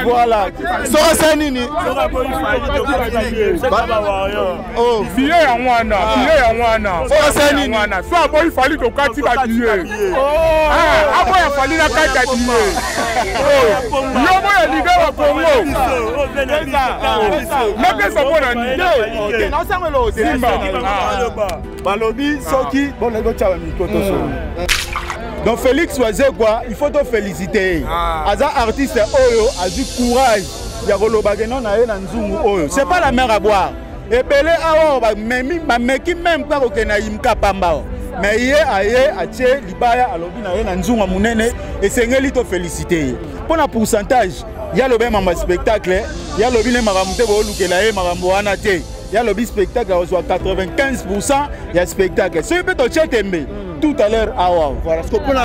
Voilà. Sora Sanini. Oh. Billet à Wana. Billet à Wana. Sora Sanini. Soit bon, il fallait que quand tu vas billet. Ah, après il fallait la carte à billet. Oh. Yo moi ligue au Congo. Mais que ça bon en idée. Non ça me lo. Simba. Balobi Soki. Bon les gars tu mikoto so. Donc Félix Wazegwa, il faut te féliciter. Aza artiste Oyo a du courage. Yagolobageno na ye na nzungu Oyo. C'est pas la mer à boire. Et belé awa ba meki même pas okena imka pamba. Mais yé aye atie libaya alobi na ye na nzungu munene et sengeli to féliciter. Pour un pourcentage, il y a le même spectacle, il y a le bien maramute bo lukela ye marambo wana te. Il y a le spectacle à 95%, il y a spectacle. Ce peut te checker tout à l'heure à wow. Voilà ce qu'on peut.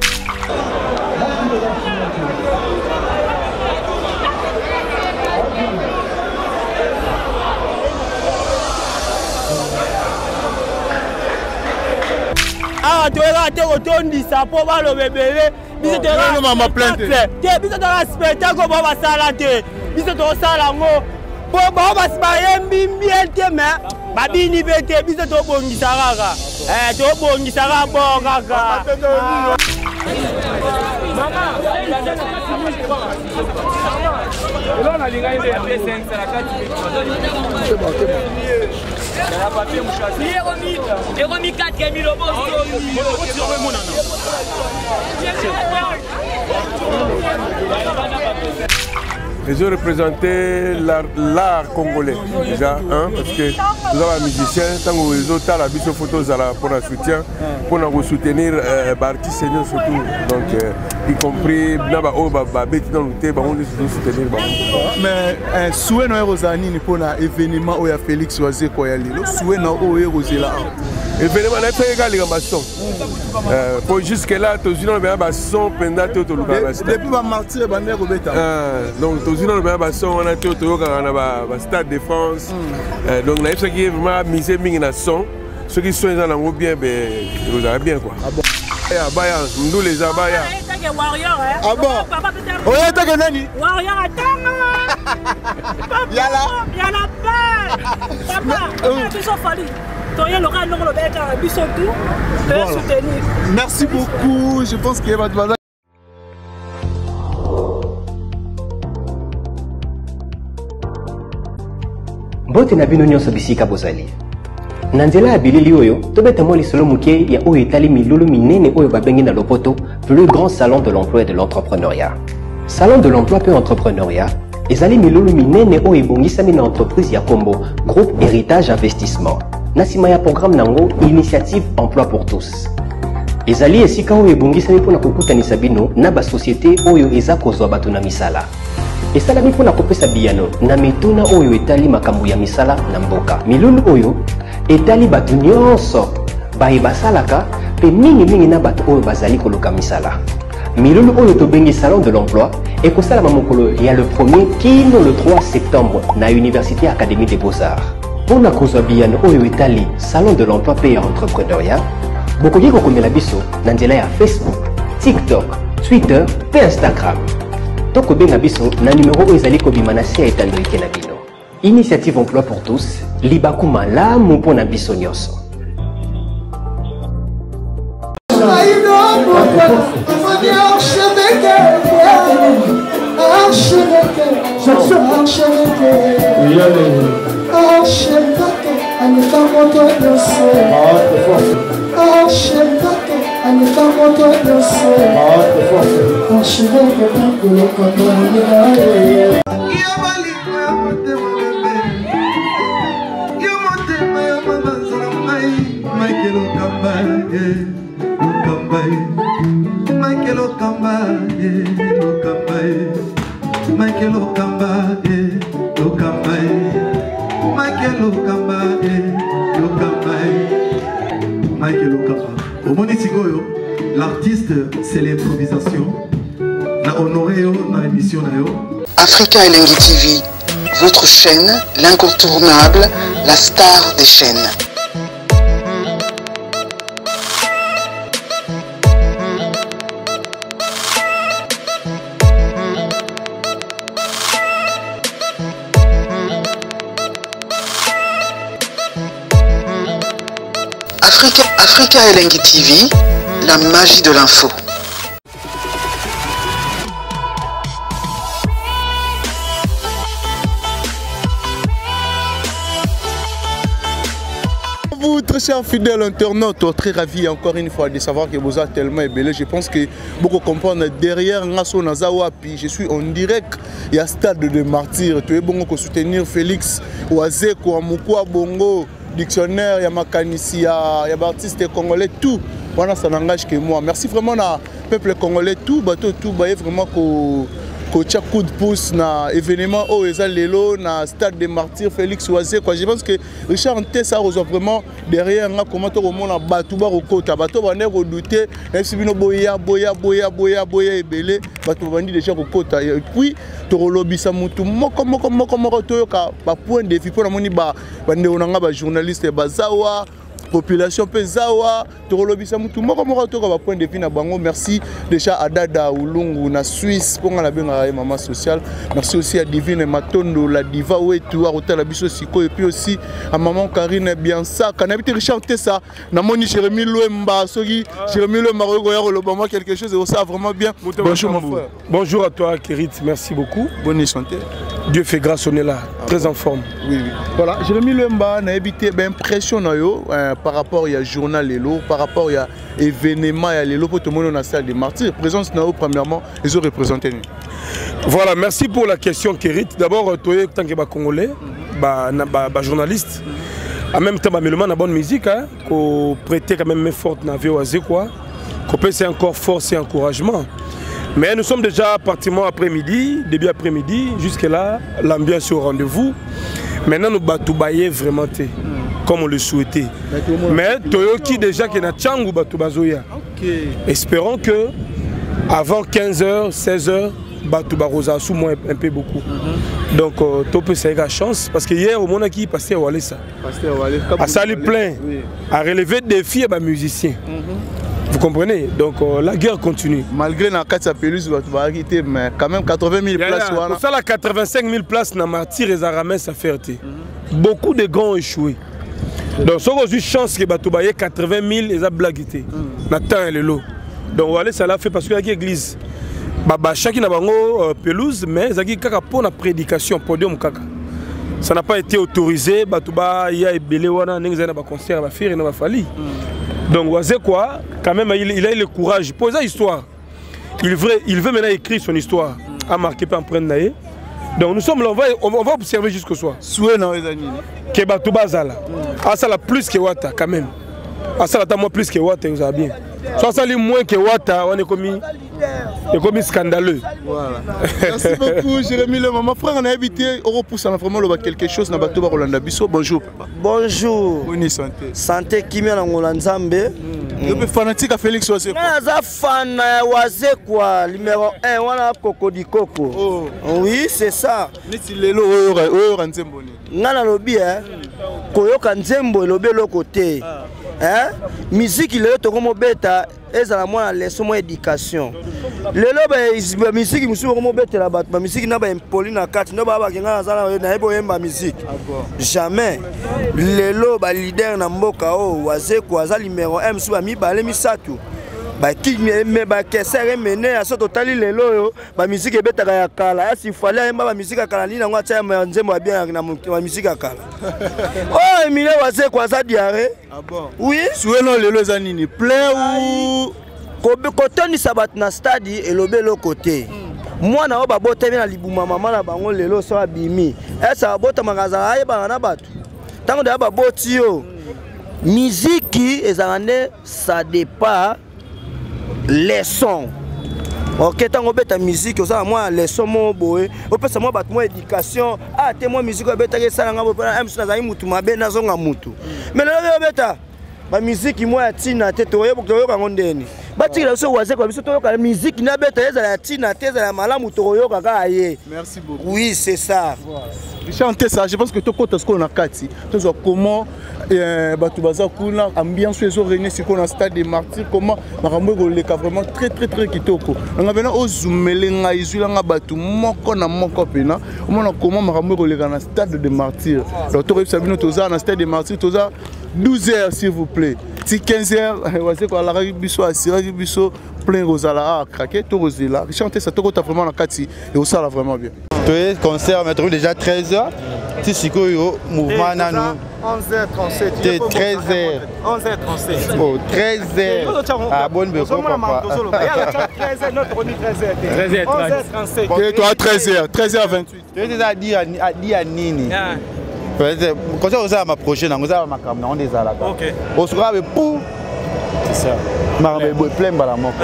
Ah, tu es là, tu es retourné, ça pour voir le bébé. Tu es là, tu es là, spectacle, tu es là, tu es là, bon, on va se marier, bien, mais babini bete, biso to bongi saraka. To bongi saraka bon kaka. Maman. Là on a linga ile ya PS5 la kati. Il remis 4 000 Ils ont représenté l'art congolais déjà, hein, parce que nous avons un musicien, tant que les autres la biso photos pour le soutien, pour nous soutenir les artistes surtout, donc y compris Naba Oba Beti dans le thé, on nous soutenir. Mais souhait nous Rosani ni pour l'événement où il y a Félix Oazé Koyali, souhait nous où il y a Rosela. Événement n'a pas égal les maçons. Pour jusque là, tous les gens ont son pendant tout le monde. Depuis ma martyr, bandé Robeta. Donc tous les gens ont son, on a tout le stade de France. Donc là, ce qui est vraiment misé na son, ceux qui sont dans bien, vous avez bien quoi. Abaya, nous les abaya. Ah bon? Oh, il y a ta nani? Warrior attends. Yala. Yala pas. Papa, ils sont fallis. Merci beaucoup. Je pense qu'il va te voir. Bote na bino nyonso bisika bozali. Na nzela ya bilili oyo, tobeta mwa lisolo muke ya oyo etali milulu minene oyo babengi na lopoto, plus grand salon de l'emploi et de l'entrepreneuriat. Salon de l'emploi et entrepreneuriat, ezali milulu minene oyo ebongisami na entreprise ya Kombo, groupe Héritage Investissement. Nasima ya programme nango Initiative Emploi pour tous. Ezali esika oyo ebongisami mpona kokutanisa bino na ba société oyo eza kozwa bato na misala. Esalami mpona kopesa biyano na mituna oyo etali makambo ya misala na mboka. Milulu oyo etali bato nyonso baye basalaka pe mingi na bato oyo bazali koluka misala. Milulu oyo tobengi Salon de l'Emploi ekosalama mokolo ya le 1er kino le 3 septembre na Université Académie des Beaux-Arts. Pour la cause bien oyo etali Salon de l'Emploi et Entrepreneuriat, bokoki kokomela biso na nzela ya Facebook, TikTok, Twitter et Instagram. Toko benga biso na numéro oyo ezali kobima na se etando ike na bino. Initiative Emploi pour tous, libakuma lamu mpona biso nyonso. L'artiste, c'est l'improvisation. Africa Elengi TV, votre chaîne, l'incontournable, la star des chaînes. Africa Elengi TV, la magie de l'info. Vous, très chers fidèles internautes, très ravi encore une fois de savoir que vous êtes tellement ébellés. Je pense que beaucoup comprennent derrière Ngaso Nazawapi. Je suis en direct. Il y a Stade de Martyrs. Tu es bon pour soutenir Félix Ouazeko, Amoukoua Bongo, Dictionnaire, il y a Makanisi, il y a artistes congolais, tout. Voilà, ça n'engage que moi. Merci vraiment au peuple congolais, tout, bateau, tout, vraiment que tu as coup de pouce na événement au Lelo na Stade des Martyrs Félix Ouazeko. Je pense que Richard Ntessa a vraiment derrière comment tu as battu au côté bateau va ne redouter même si bino boya ebele bateau va déjà au côté et puis tu relobisa mutu moko toyoka ba point de vue pour la moni ba bande onanga ba journaliste bazawa population pesawa torolobisa mutu moko to ka point de vue na bango. Merci déjà à Dada Ulungu na Suisse pour la benga maman sociale. Merci aussi à Divine Matondo la diva wetu a hôtel biso siko et puis aussi à maman Karine Biansa quand habite Richard Tessa na moni Jérémy Louemba soki Jérémy Louemba ko le moment quelque chose et ça vraiment bien. Bonjour mon frère. Bonjour à toi Kérit, merci beaucoup. Bonne santé. Dieu fait grâce, on est là, très en forme. Oui. Voilà, Jérémy Louemba n'a habité impression par rapport à journal Lelo, par rapport à événement à Lelo pour tout le monde dans la salle des martyrs. Présence Nao, premièrement, ils ont représenté nous. Voilà, merci pour la question Kérit. D'abord, toi, tant que Congolais, journaliste, en même temps, mais le man a bonne musique, qu'on prêtait quand même forte dans la quoi, qu'on peut c'est encore force et encouragement. Mais nous sommes déjà pratiquement après-midi, début après-midi, jusque là, l'ambiance est au rendez-vous. Maintenant, nous batoubaillons vraiment comme on le souhaitait. Mais Toyoki déjà qui est na Tchangou Batoubazoya. Espérons que avant 15h, 16h, Batoubarosa sous moi un peu beaucoup. Donc, Topé ça a la chance parce que hier au monde qui passait à Walesa. À salir plein, à relever des filles et des musiciens. Vous comprenez? Donc la guerre continue. Malgré la 4 pelouse, mais quand même 80 000 places. Pour ça, la 85 000 places dans Martyr et Zaramès, ça fait. Beaucoup de grands ont échoué. Donc, si vous avez chance que vous ayez 80 000, ils ont blagué. Nathan et le lot. Donc, voilà, ça l'a fait parce qu'il y a une église. Chacun a une pelouse, mais il y a une prédication, podium. Ça n'a pas été autorisé. Il y a un concert à faire, il a fallu. Donc, quoi, quand même, il a le courage. Pour sa histoire, il veut maintenant écrire son histoire, à marquer par empreinte. Donc, nous sommes là, on va observer jusqu'au soir. Que Batouba Zala. Ah, ça l'a plus que Wata, quand même. Ah, ça l'a moins plus que Wata, vous avez bien. Soit ça l'est moins que Wata, on est commis scandaleux. Voilà. Merci beaucoup, Jérémy Le Maman. Frère, on a habité, on repousse vraiment quelque chose dans Batouba Rolanda Bisso. Bonjour. Bonjour. Bonne santé. Santé qui m'a dans Nzambe. Je suis fanatique à Félix Ouazeko. Je suis fan Ouazeko, numéro 1, on a Coco di Coco. Oh. Oui, c'est ça. Niti lelo oyo Nzembo ni. Ngana lobi koyoka Nzembo lobi lo côté. Musique lelo to komo beta ezala mwana leçon mo éducation. Lelo ba musique musu komo beta la ba musique na ba impoli na kati no ba ba ngana zala na ebo yemba musique. Jamais. Lelo ba leader na mboka o Ouazeko azali numéro 1 musu ba mi ba le misatu. Ba ki me ba kesere mené à soto tali lelo yo ba musique ebetaka ya kala si fallait yemba ba musique kala ni na ngwa tia Nzembo bien na musique kala. Oh Emile Ouazeko aza diarrhée. Ah bon? Oui. Soueno lelo za nini plein ou côté ni sabat na stade et lobelo côté. Moi na ba botemi na libuma mama na bango lelo so abimi. Esa bota magaza aye ba na batu. Tango da ba boti yo. Musique ezangane ça dépend les sons. Ok, tango beta musique ça moi les sons mo boé. O pesa moi bat moi éducation. Ah te moi musique beta ke sala ngabo na MC na zai mutu mabe na zonga mutu. Mais le beta ba musique moi tina te to yebo to yoka ngondeni. Bati la so Ouazeko biso to yoka musique na beta ezala tina te ezala malamu to yoka ka aye. Merci beaucoup. Oui, c'est ça. Chanter ça, je pense que tout côté ce qu'on a kati. Tu vois comment Batoubaza kuna ambiance les réunies sur qu'on a stade des martyrs comment marambo goleka vraiment très kitoko. On a venu au zoomelenga izulanga batu moko na moko pena. On a comment marambo goleka na stade des martyrs. Donc tu sais bien toza na stade des martyrs toza 12h s'il vous plaît. ti 15h waze ko la biso asira biso plein rosala craquer to rosela chanter ça to vraiment na kati et ça là vraiment bien. Toi concert mais trouvé déjà 13h. Ti sikoyo mouvement nanu 11h37. 13h. 11h37. Oh 13h. Ah bonne be ko papa. 13h notre on dit 13h. 11h37. Et toi 13h, 13h28. Tu déjà à dire à nini. Quand ça ma prochaine on a ma caméra on des là. OK. On sera pour c'est ça. Marbe plein bala moko.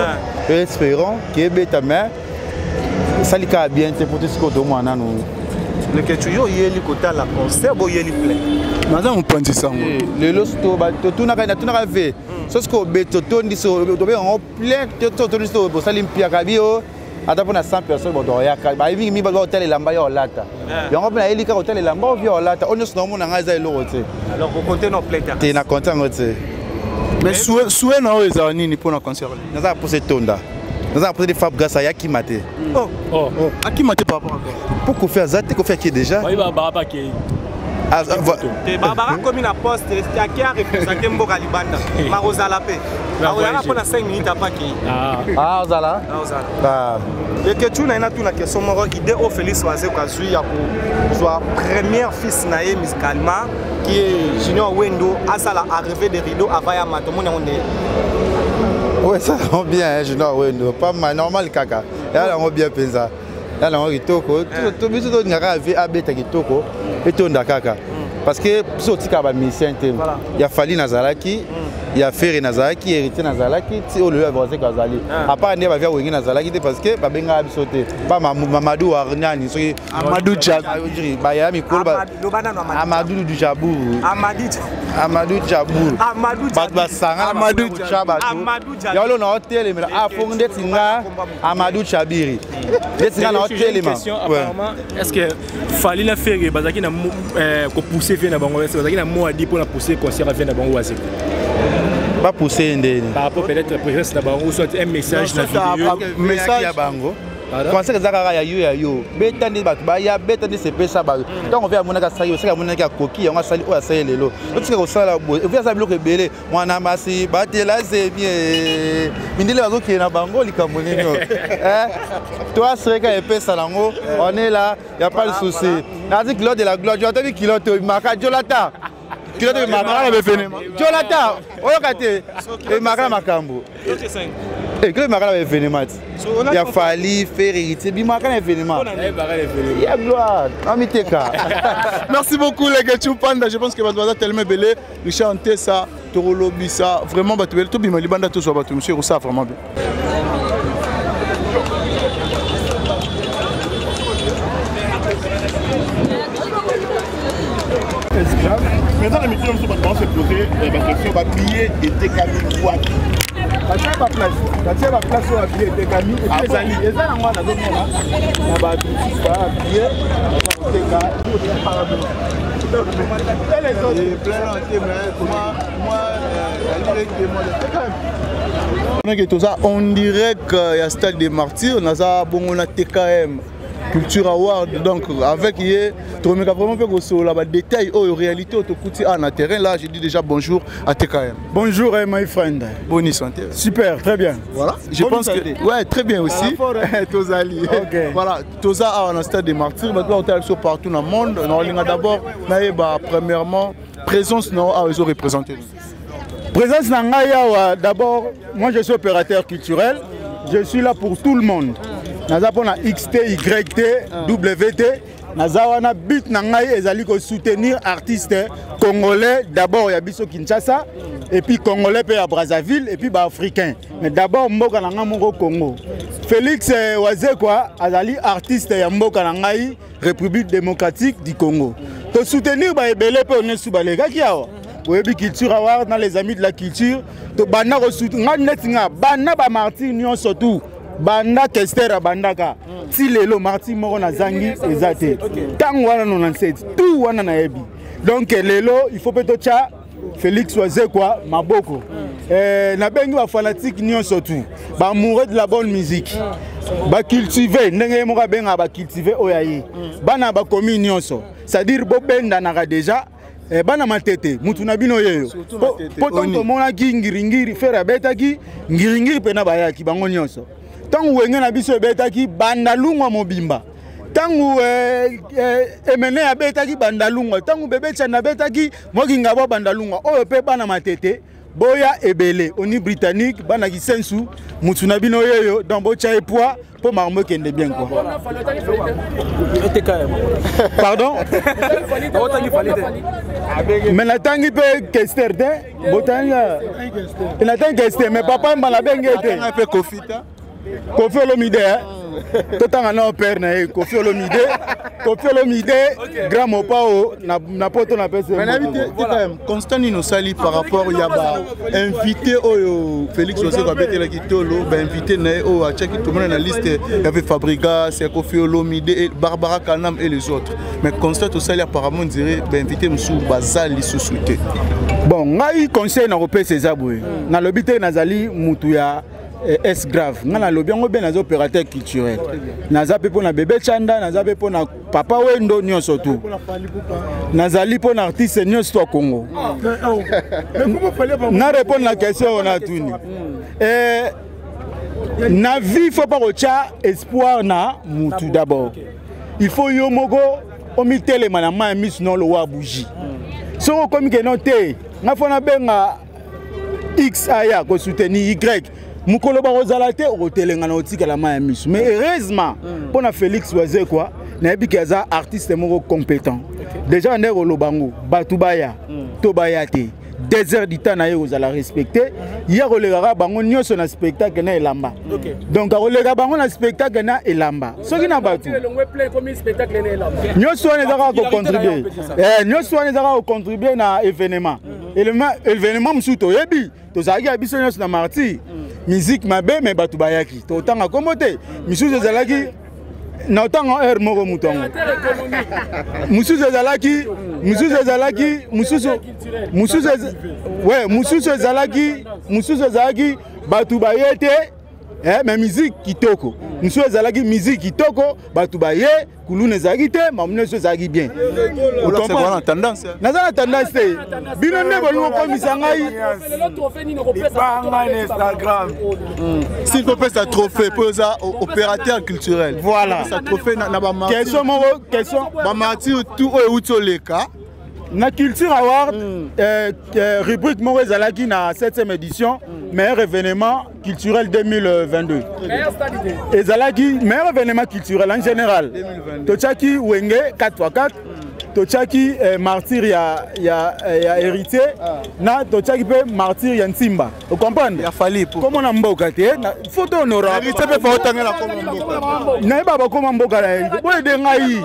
Espérons que beta mais ça li ka bien c'est pour tout ce que moi nanu. Le que tu y est côté la concert boy est plein. Nada on pense ça. Le losto ba tout na fait. Sauf que beto tondi so to be en plein to listo bo salim pia kabio. Ata pona 100 personnes bodo ya ka ba mi ba hotel lamba ya olata. Yango pona elika hotel lamba via olata. On se nomo na ngaza elo hotel. Alors vous comptez no plein. T'es na content hotel. Mais souhait na eza nini pour na concert. Naza poser tonda. Naza poser des fab grâce à Yakimate. Oh. Akimate par rapport. Pourquoi faire ça? T'es fait qui déjà? Oui bah pas qui. Te Barbara comme une poste qui a représenté Mboka Libanda. Marozala pe. Marozala pour 5 minutes après qui. Ah Ozala. Ah. Et que tu n'as pas la question moro idée au Félix Oazé Kwazui ya pour soit première fils naé musicalement qui est Junior Wendo à ça la arrivée des rideaux avant ya matomone on est. Ouais ça va bien Junior Wendo pas mal normal kaka. Là on bien pensa. Là on kitoko tout biso to ngaka vi abeta kitoko et to ndakaka parce que biso tika ba mission te ya fali nazalaki ya Ferry nazalaki héritier nazalaki ti o le avancé kazali à part ne ba via wengi nazalaki te parce que ba benga biso te pas Mamadou Arnani so Amadou Djabou ba ya mikolo ba Amadou Djabou Amadou Djabou ba sanga Amadou Djabou ya lo na hotel mais a fondé tinga Amadou Chabiri J'ai une question apparemment. Est-ce que fallait la faire bazaki na ko pousser faire na bango est-ce que bazaki na mot à dire pour la pousser concert faire na bango assez. Pas pousser ndeni. Par rapport peut-être présence na bango soit un message na vidéo. Message ya bango. Quand c'est zakara ya yo betani ba ya betani se pesa ba. Tant on vient monaka sayo c'est monaka ya koki on a sali o asay lelo. Est-ce que osala bo vient ça bloquer belé mwana masi batela c'est bien. Mindile bazo ki na bango likambo nino. Toi c'est que pesa lango on est là, il y a pas de souci. Na dit kilo de la gloire, tu as dit kilo to maka Jonathan. Kilo de maka le événement. Jonathan, oyokate e maka makambo. Et que le mara l'événement. Il a fallu faire hériter. Il m'a l'événement. Il y a gloire. Merci beaucoup les gars. Je pense que vous avez tellement belé. Le chanter ça, Torolobi ça. Vraiment, tout bien. Les bandes tous sont battus. Monsieur, ça vraiment bien. Maintenant, les métiers vont se poser la question de billet et des camions. Quand tu as ma place sur la billet de Camille, et puis les alliés, les alliés, on a donné là, billet, on dirait qu'il y a stade des martyrs, on a bon TKM. Culture Award, donc avec hier, tu remets vraiment fait détail aux réalités en terrain. Là, je dis déjà bonjour à TKM. Bonjour, my friend. Bonne santé. Super, très bien. Voilà. Je pense que ouais, très bien aussi. Tozali. Okay. Voilà. Toza a un stade des martyrs. Maintenant, on est partout dans le monde. On a d'abord, premièrement, présence à eux représentés. Présence Nangaya, d'abord, moi je suis opérateur culturel. Je suis là pour tout le monde. Naza pona XT, YT, WT. Naza wana but nangai ezali ko soutenir artistes congolais. D'abord ya biso Kinshasa et puis congolais pe à Brazzaville et puis ba africain. Mais d'abord mboka nanga moko Congo. Félix Oazé quoi azali artiste ya mboka nangai République démocratique du Congo. To soutenir ba ebele pe on sous balega ki awa. Oyebi culture award dans les amis de la culture. To bana ko soutenir netinga bana ba Martin Nyon surtout. Banda Kester Bandaka ti lelo Martin moko na zangi ezate tant wana 97 tout wana na yebi donc lelo il faut peut-être cha Félix Oazé quoi maboko na bengi ba fanatique nyonso tout ba amoureux de la bonne musique ba cultiver ndenge moko benga ba cultiver oyayi bana ba komi nyonso c'est-à-dire bo benda na déjà bana matete mutu na bino yeyo po tonto mona ki ngiringiri fera beta ki ngiringiri pena bayaki bango nyonso tangu wenge na biso beta ki bandalungwa mobimba tangu emene ya beta ki bandalungwa tangu bebe chana beta ki mokinga bo bandalungwa oyo pe bana matete boya ebele oni britannique bana ki sensu mutu na bino yeyo donc bo cha poids pour marmo kende bien quoi. Pardon? Mais natangi pe kester de botanga. Natangi kester mais papa mba la bengete. Un peu Kofita. Kofi Olomide. Totanga na père na Kofi Olomide. Kofi Olomide grand mopao na poto na pese. Mais invité quand même Constant Nino Sali par rapport il y a invité au Félix José Kabete la kitolo ba invité na au a check tout le monde na liste il y avait Fabriga, c'est Kofi Olomide et Barbara Kanam et les autres. Mais Constant Sali apparemment on dirait ba invité Msou Bazali sous-souté. Bon, ngai conseil na repé Césaboué. Na lobité nazali mutu ya est grave. Ngana lobi ngo ben nazo opérateur culturel. Nazape pour na bébé Chanda, nazape pour na papa Wendo nyonso tout. Nazali pour na artiste nyonso au Congo. Na répondre la question on a tout. Na vie faut pas recha espoir na mutu d'abord. Il faut yo mogo omitele manama mis non lo wa bougie. So comme que non té, na fona benga X aya ko soutenir Y. Mukolo ba rozalate o telenga na otika la maya misu. Mais heureusement pour na Félix Oise quoi, na bi kaza artiste moko compétent. Déjà ndeko lobango, batubaya, tobayate. 2 heures du temps na yo la respecter. Hier o legara bango nyonso na spectacle na elamba. Donc o legara bango na spectacle na elamba. Soki na batu. Nyonso na zaka ko contribuer. Nyonso na zaka ko contribuer na événement. Événement musuto yebi. Tozaki abiso nyonso na marti. Musique mabe mais batu bayaki. To tanga komote. Misuzo zalaki na otanga air moko mutongo. Musuzo zalaki musuzo zalaki batu bayete mais musique kitoko. Musuzo zalaki musique kitoko batu baye kulune zalaki te mamune so zalaki bien. C'est quoi la tendance? Naza la tendance te. Bino ne bolungo komisa ngai. Instagram. S'il faut faire ça trophée pour ça opérateur culturel. Voilà. Ça trophée na ba martyr. Question ba martyr tout au utoleka. Na Culture Award rubrique moko ezalaki na 7e édition meilleur événement culturel 2022. Ezalaki meilleur événement culturel en général. Tochaki Wenge 4x4 tochaki martyr ya héritier na tochaki pe martyr ya Nsimba. Vous comprenez? Il a fallu comment on mboka te na photo honorable. Héritier pe fa otangela comme mboka. Na baba comme mboka na héritier. Boy de ngai.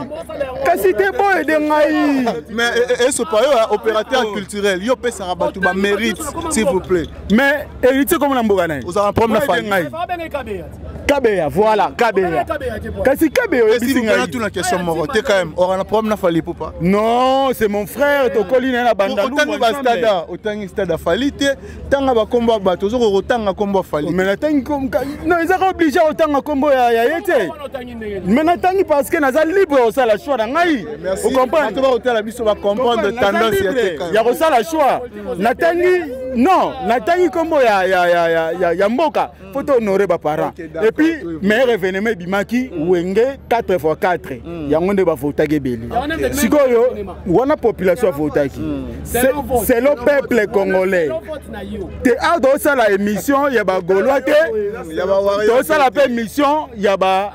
Kasi te boy de ngai. Mais ce pas opérateur culturel, yo pe ça batu ba mérite s'il vous plaît. Mais héritier comme na mboka na. Vous en prendre la famille. Kabeya, voilà, Kabeya. Kasi Kabeya, si vous avez toute la question, t'es quand même, on a problème, fallait pas. Non, c'est mon frère, to colline na bandalou. Autant stade fallite, tanga ba combat ba tozo rotanga combat fallite. Mais natangi comme non, ils sont obligés autant combat ya yete. Mais natangi parce que naza libre au sala choix na ngai. Vous comprenez? To ba hotel la biso ba comprendre tendance ya ko sala choix. Natangi non, natangi combat ya mboka. Faut honorer ba parents. Et puis meilleur événement bimaki Wenge 4x4. Yango nde ba votaki beli. Sikoyo wana population votaki. C'est le peuple congolais. Te a do ça la émission ya ba gaulois te. Do ça la émission ya ba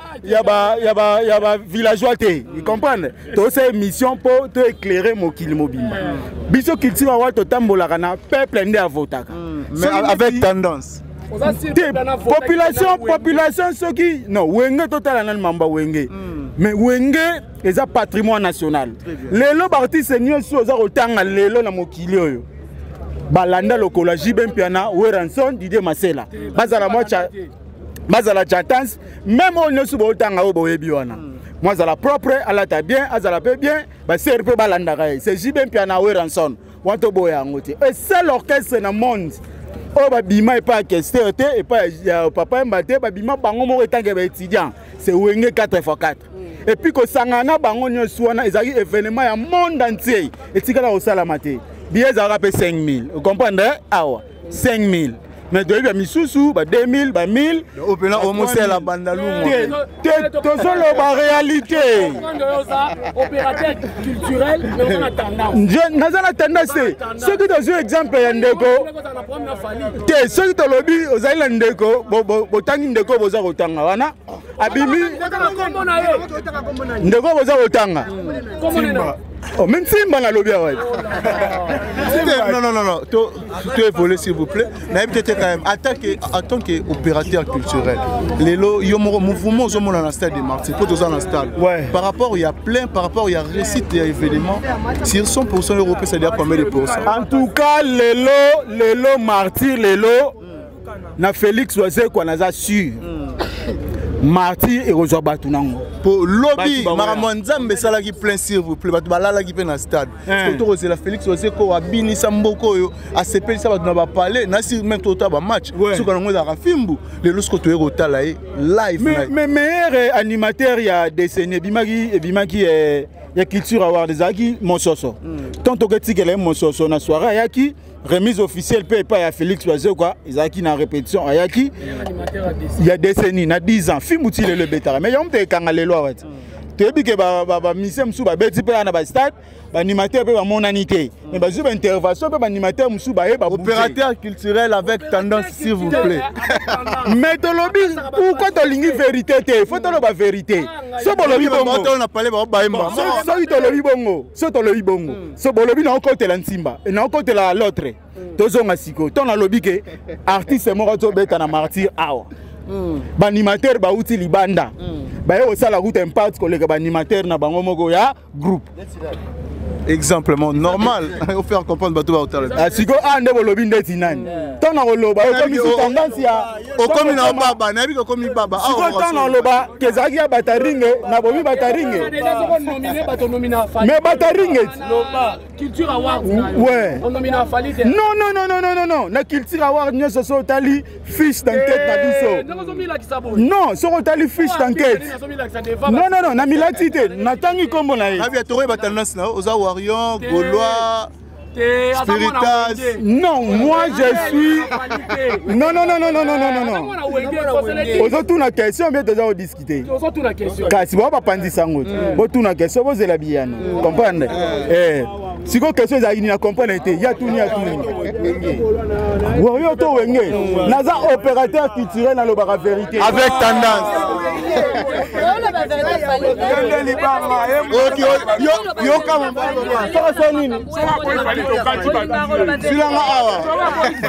villageois te. Vous comprenez? Do ça émission pour te éclairer mokili mobimba. Biso Culture wa to tambola kana peuple nde a votaka. Mais avec tendance. Population ceux qui non Wenge total nan mamba Wenge mais Wenge est un patrimoine national. Lelo artiste nyonso za otanga lelo na mokili oyo balanda lokola Jibem Piana Weranson Didier Masela bazala mocha bazala chatance même on nyonso otanga o boyebi wana moi za la propre ala ta bien azala pe bien ba serpe balanda kai c'est Jibem Piana Weranson wanto boya ngote et seul orchestre na monde oh babima et pas question et pas papa mbaté babima bango mo etanga ba étudiant c'est Wenge 4x4 et puis kosangana bango nyonso wana ezali événement ya monde entier etikala kosalama te billet ezalaka mpe 5000 vous comprenez awa 5000 mais toyebi ya misusu ba 2000 ba 1000 opena omosela bandalungu tozoloba réalité opérateur culturel mais on a tendance naza na tendance te soki tozwi exemple ya ndeko te soki tolobi ozali na ndeko botangi ndeko boza kotanga wana abimi ndeko boza kotanga oh, même Simba na lobby ouais. Non. Tu évolues s'il vous plaît. Peut-être quand même en tant qu'opérateur culturel. Les lots, il y a un mouvement dans le stade de Martyrs. Pour tous dans stade. Ouais. Par rapport il y a plein, par rapport il y a récit et événements. Si 100% européen, c'est-à-dire combien de pourcents? En tout cas, les lots Martyrs, les lots na Félix Oisé quoi naza sûr. Martyr et Roger Batunango. Pour lobby, Maramonzambe salaki plein s'il vous plaît. Batubala qui peine dans stade. Parce que c'est la Félix Ozeko a bini samboko yo a CP ça va pas parler. Na si même tout ba match. Ce qu'on a dans Rafimbu. Le lorsque tu es au talaye live. Mais meilleur animateur il y a décennies bimaki il y a culture avoir des aki Monsoso. Tant que tu es Monsoso na soirée yaki remise officielle paye pas à Félix Oisé quoi ils a qui na répétition ayaki il y a décennies na 10 ans film outil le bétara mais yom te kangale lo wat te bi ke ba mission msu ba beti pe na ba stade ba animateur pe ba monanité mais ba zuba intervention pe ba animateur msu ba e ba opérateur culturel avec tendance s'il vous plaît mais to lobby ou quand to lingi vérité te faut to lo ba vérité so bo lobby bongo on a parlé ba baimba so to lobby bongo so to lobby bongo so bo lobby na côté la nsimba et na côté la l'autre tozonga siko ton na lobby ke artiste moko to beta na Martyr awa ba animateur ba uti libanda ba yo sala route impact koleka ba animateur na bango moko ya groupe exemplement normal au faire comprendre bato ba hotel siko ande bo lobby ndeti nani ton na loba comme tendance ya comme na baba na biko comme baba siko ton na loba kezaki ya bataringe na bomi bataringe mais bataringe loba culture award ouais on nomina Fali non na culture award nyoso so tali fiche d'enquête na biso non so tali fiche d'enquête non na milatite na tangi kombo na ye na biatore ba tendance na oza Warion Gaulois Spiritas. Non, moi je suis. Non. Aujourd'hui, la question, bien déjà discuter. Car si vous n'avez pas dit ça, vous avez une question, vous avez la bien. Comprenez? Si vous avez une question, vous comprenez. Il y a tout. Vous avez tout. Nous avons opérateur culturel dans la vérité. Avec tendance.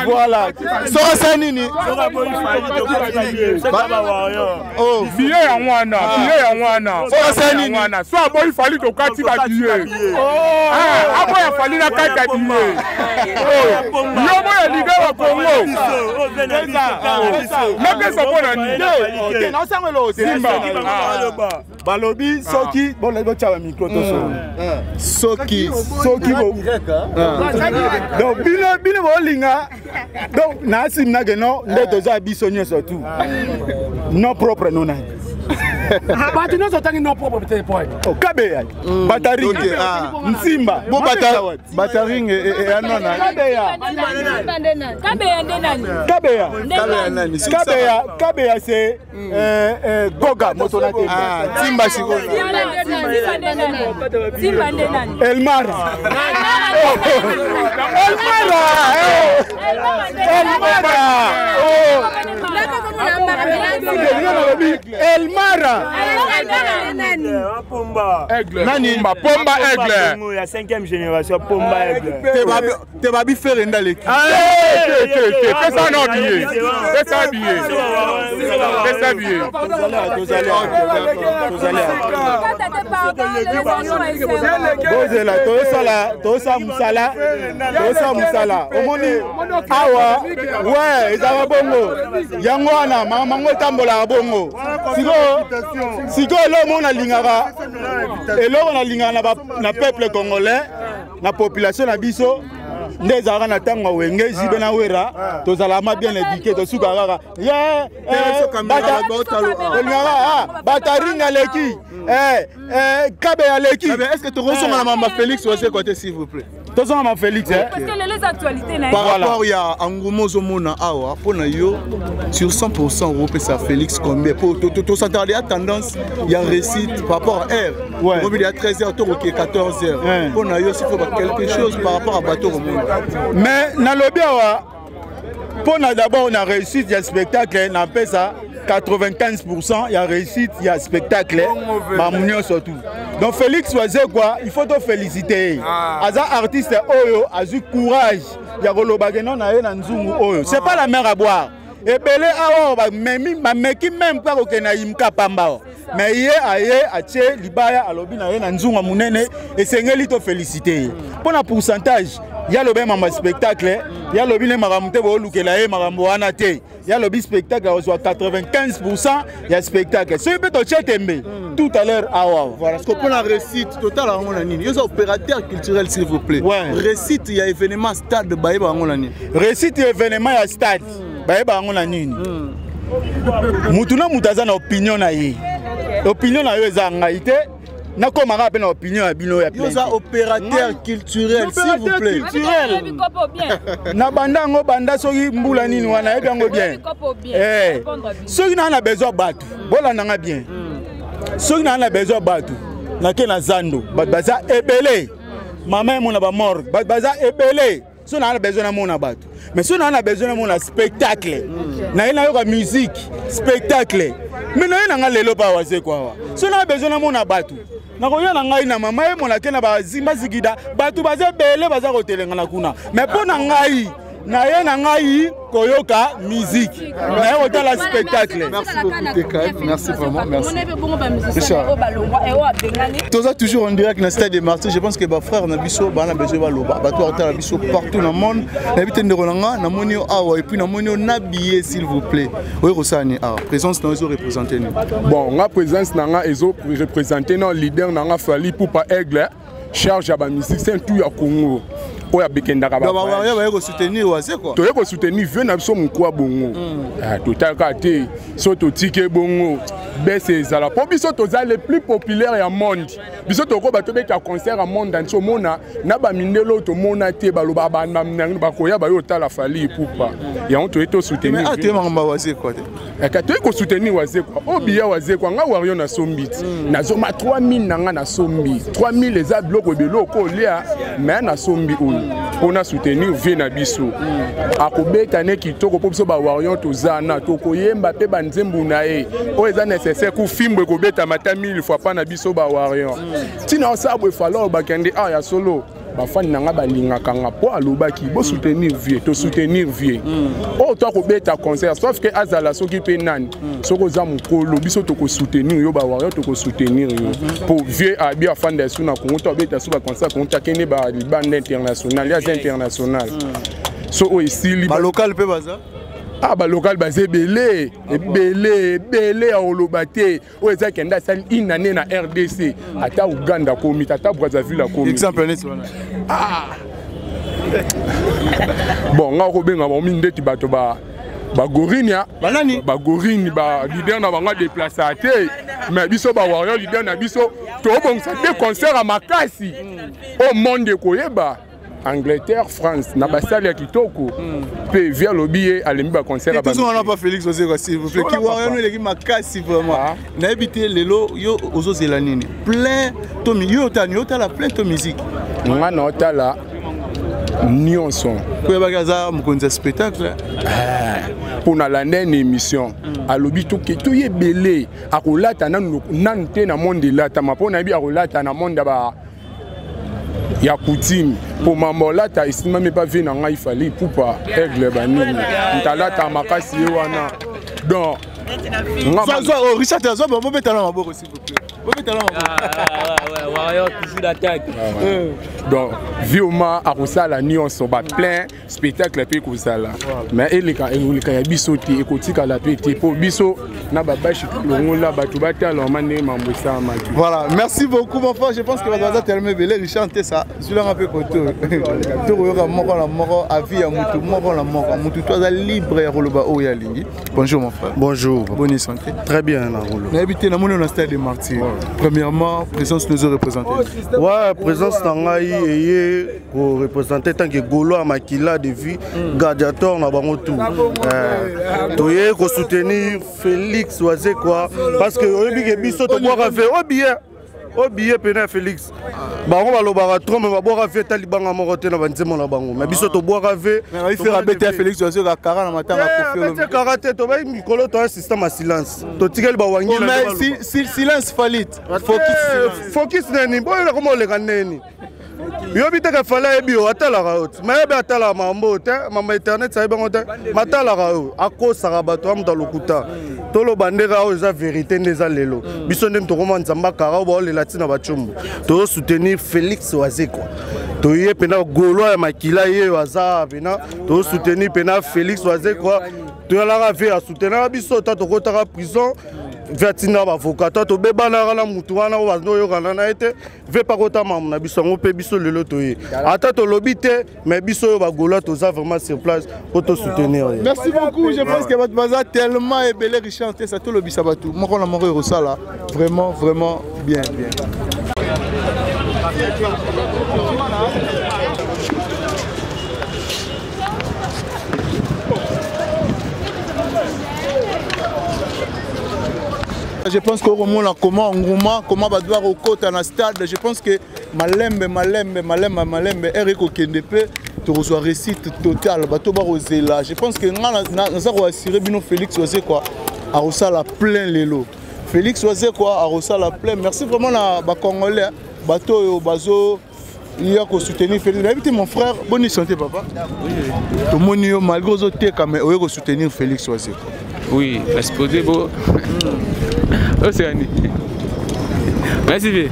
Voilà. Sora nini? Oh, billet ya mwana. Sora nini? Soit boy fali to kati ba billet. Ah, abo ya fali na kati billet. Oh, yo boy liga wa Congo. Meke sopona ni. OK, na sangelo Simba. Balobi soki bon la chawa micro to so. Soki bo. Donc bino bolinga. Donc na sim na geno ndeto za bisonyo surtout. Non propre non. But you know something no propre te point. Oh kabeya. Bataring. Nsimba. Bo bataring e anona. Kabeya c'est Goga motonate. Ah, Simba siko. Elmara. Elmara. Aigle. Nani? Pomba Aigle. La 5e génération Pomba Aigle. Te babi faire ndaleki. Fais ça non billet. Fais ça billet. Tosa musala. Omoni awa ouais, ezaba bongo. Yango wana mama ngo tambola bongo. Siko lo mona lingaka. Eloko na lingaka na peuple congolais, na population na biso. Ndezara na tanga wenge jibe na wera tozala ma bien éduqué to suka kaka bataringa leki Kabe Aleki. Est-ce que tu ressens à Mama Félix ou à côté s'il vous plaît? Tous à Mama Félix. Parce que les actualités. Par rapport à Angomo Zomona Awa, pour nous, sur 100%, on peut ça Félix combien? Pour tout s'entendre, il y a tendance, il y a récite par rapport à R. Il y a 13h, il y a 14h. Pour nous, il faut quelque chose par rapport à Bateau au monde. Mais dans le bien, pour nous d'abord, on a réussi il y a spectacle, on appelle ça 95%, il y a réussite, il y a spectacle, Mamounion surtout. Donc Félix Wazekwa, il faut te féliciter. Aza artiste Oyo, a eu courage. Il y a Rolobageno na Nzungu Oyo. C'est pas la mer à boire. Et Belé Awa, même pas au Kenaïmka Pamba. Mais hier, à Tché, Libaya, à Lobi na Nzungu Mounene, et c'est ngeli te féliciter. Pour un pourcentage, il y a le même spectacle, il y a le bien maramute bolukela maramboana te. Il y a le spectacle, on soit 95%, il y a spectacle. Ce peut être tout à l'heure à voilà, ce qu'on peut la récite totale à Monani. Il y a des opérateurs culturels s'il vous plaît. Récite, il y a événement stade Baïba à Monani. Récite événement à stade Baïba à Monani. Mutuna mutaza na opinion na ye. Opinion na ye za ngaité. Na comme rappel na opinion à bino ya plein. Nos opérateurs culturels s'il vous plaît. Na banda ngo banda soki mbula nini wana ebi ngo bien. Soki na besoin batu. Bola nanga bien. Soki na besoin batu. Na ke na zando. Baza ebele. Mama mona ba mort. Baza ebele. Si on a besoin de mon batu. Mais si on a besoin de mon spectacle, on a musique, spectacle. Mais on a lelo pa waze quoi. Si on a besoin de mon batu. Na ko yana ngai na mama e mona kena ba zimba zigida batu baza bele baza kotelenga na kuna. Mais pour na ngai na ye na ngai koyoka musique. Na ye otala spectacle. Merci beaucoup. Merci vraiment, merci. Toza toujours en direct dans le stade de Marseille. Je pense que ba frère na biso ba na besoin ba loba. Ba to otala biso partout dans le monde. Na bitende rolanga na monio awa et puis na monio na billet s'il vous plaît. Oui Rosani ah présence dans ezo représenter nous. Bon, nga présence na nga ezo représenter non leader na nga Fali Poupa Aigle. Charge à la musique, c'est un tout à Congo. On a besoin de soutenir, c'est quoi? Tu as soutenir, viens à mon quoi bongo. Total Kate, Soto Tike bongo, Bessé Zala. Pour biso toza les plus populaires au monde. Biso toko ba tobe ka concert au monde dans ce mona, na ba mindelo to mona te ba lo ba ba ba koya ba yo tala Fali Poupa. Ya on to soutenir. Mais tu mamba waze quoi? Ka to ko soutenir waze quoi? Obiya waze quoi? Nga wariyo na sombit. Na zoma 3000 nanga na sombi. 3000 les a bloqué belo ko lia, mais na sombi on a soutenu Vena Biso. A Kobeta ne kitoko po biso ba wariyo to zana to koyemba pe banzembu na e. O eza nécessaire ku film Kobeta mata 1000 fois pa na biso ba wariyo. Tina osabwe falo ba kende ya solo. Ba fan nanga balinga kanga po alobaki bo soutenir vie to soutenir vie. O to Kobeta concert sauf que azala soki pe nani. Soko za mukolo biso to ko soutenir yo ba wariyo to ko soutenir yo. Pour vie a bien fan de suna ko to beta suba concert ko takene ba bande internationale ya international. So o ici ba local pe baza. Ah bah local basé belé à Olobate ou eza kenda sali une année na RDC ata Uganda komi ata Brazzaville komi exemple net bon nga ko benga ba minde ti bato ba Gorinia banani ba Gorini ba leader na banga déplacer até mais biso ba warrior leader na biso to bon ça des concerts à Makasi au monde koyeba Angleterre, France, na basali ya kitoko. Pe via lobby alembi ba concert ba. Tout on pas Félix Ozeko s'il vous plaît. Qui voit nous les makasi vraiment. Na habité lelo yo ozo zelanini. Plein to yo ta la plein to musique. Nga na otala nyonso. Ko ba gaza mukonza spectacle. Pour na lande une émission. Alobi to ke to yebele akolata nan te na monde lata mapona bi akolata na monde ba ya coutume pour mamola ta estima me pas venir nga ifali Poupa Aigle banini ntalata makasi wana donc Richard Tazo bon mettre la maboko s'il vous plaît toujours d'attaque. Donc vioma akosala nyonso ba plein spectacle pe kozala mais eleka ya biso te ekotika la pe te po biso na babashi longola batu batala mane mambo sa maki. Voilà, merci beaucoup mon frère, je pense que va terminer belé Richard ça sur un peu côté to yoka moko la moko avis ya mutu moko la moko mutu toza libre ya roloba oya lingi. Bonjour mon frère. Bonjour. Bonne santé. Très bien na rolo. Na habité na moni na stade de Martyrs. Premièrement, présence nous a représenté. Ouais, présence Tangaï et pour représenter tant que Golo à Makila de vie, Gladiator na bango tout. Toye ko soutenir Félix Oisé quoi parce que au biso biso to boire café au billet pena Félix. Bango balobara trop mais boire café talibanga moko te na banzemo na bango. Mais biso to boire café. Mais il fait rabete Félix Oisé ka 40 na matin na kofi. C'est karaté to ba mikolo to un système à silence. To tikeli ba wangi na. Mais silence falit. Focus neni boyo comme le kaneni. Yo bitaka fala ebio atala raot. Mais ebe atala mambo te, mama internet ça ebe ngote. Matala raot. Ako sarabato am dans le kuta. Tolo bandera o za vérité ndeza lelo. Biso ndem to koma nzamba kara ba le latina ba chumbu. To soutenir Félix Oisé quoi. To yé pena Golo ya Makila yé waza pena. To soutenir pena Félix Oisé quoi. To la faire à soutenir biso ta to kota prison. Vertina avocat to bebana la mutuana wa no yo kana na ete ve pa kota mam na biso ngo pe biso lelo to yi ata to lobité mais biso yo ba Golo to za vraiment sur place pour te soutenir. Merci beaucoup, je pense que votre baza tellement est belle chanter ça tout le bisabatu moi on a mangé au sala vraiment bien. Je pense qu'au moment comment va devoir au côté dans le stade, je pense que Malembe Eric Okendepe tu reçois réussite totale bateau barozela. Je pense que nous avons assuré bino Félix Oisé quoi à Rosala plein lélo. Félix Oisé quoi à Rosala plein. Merci vraiment à ba Congolais bateau bazo il y a qu'à soutenir Félix. Invité mon frère, bonne santé papa. Tout le monde malgré aux autres mais on va soutenir Félix Oisé. Oui, exposé beau. Merci bien.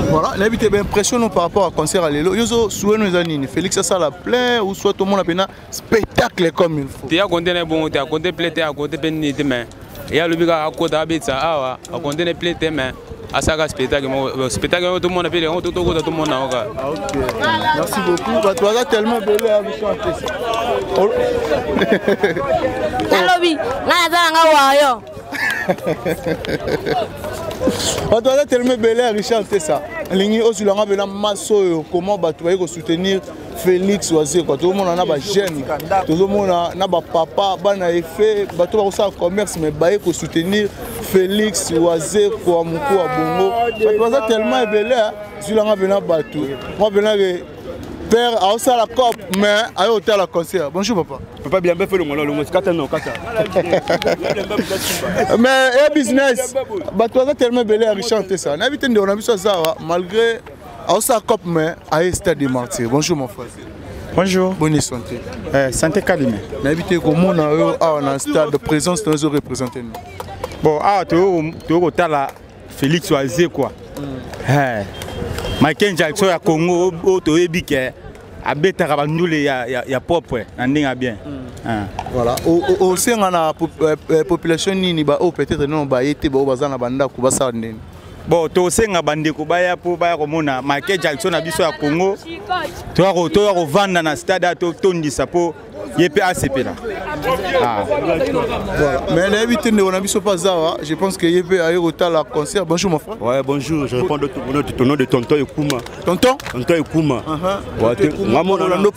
Voilà, l'invité est impressionnant par rapport au concert à l'élo. Yozo souhait nous anini. Félix ça la plein ou soit tout le monde a bien spectacle comme il faut. Tu as compté les bons, tu as compté plein, tu as compté peine demain. Il y a le biga à côté d'habiter ça, ah ouais, à compter les plein demain. À ça spectacle, spectacle tout le monde a fait, tout le monde a. Ok. Merci beaucoup. Tu as tellement belé à chanter ça. Talobi, na tu as tellement belé à chanter ça. Lingi osulanga bela maso comment tu vas soutenir Félix Oisé quoi. Tout le monde en a ba jeune. Tout le monde na ba papa, bana effet, ba to ba ça commerce mais ba ko soutenir Félix Oisé quoi mon coup à bongo. Tu as tellement belé osulanga bela batu. Moi bela que père a aussi la coupe mais a hôtel à la concert. Bonjour papa. Papa bien fait le monde le monde 4 ans 4 mais et business ba tu as tellement belé à chanter ça. N'habite on a vu ça malgré a aussi la coupe mais a stade de Martyr. Bonjour mon frère. Bonjour. Bonne santé. Santé Kalime. N'habite comment on a stade de présence dans les représentants. Bon tu au tala Félix Oisé quoi. Michael Jackson ya Congo to ebike abeta kabandule ya propre ndinga bien. Voilà au sein na population nini ba peut-être non ba été ba bazana banda ku basa ndeni. Bon to senga bande ko baya po baya komona Michael Jackson na biso ya Congo to ko vanda na stade to tondisa po yepe ACP là. Mais l'invité on a biso pas ça, je pense que yepe a eu la concert. Bonjour mon frère. Ouais, bonjour, je réponds de ton nom de Tonton Ekuma. Tonton Ekuma. Ouais,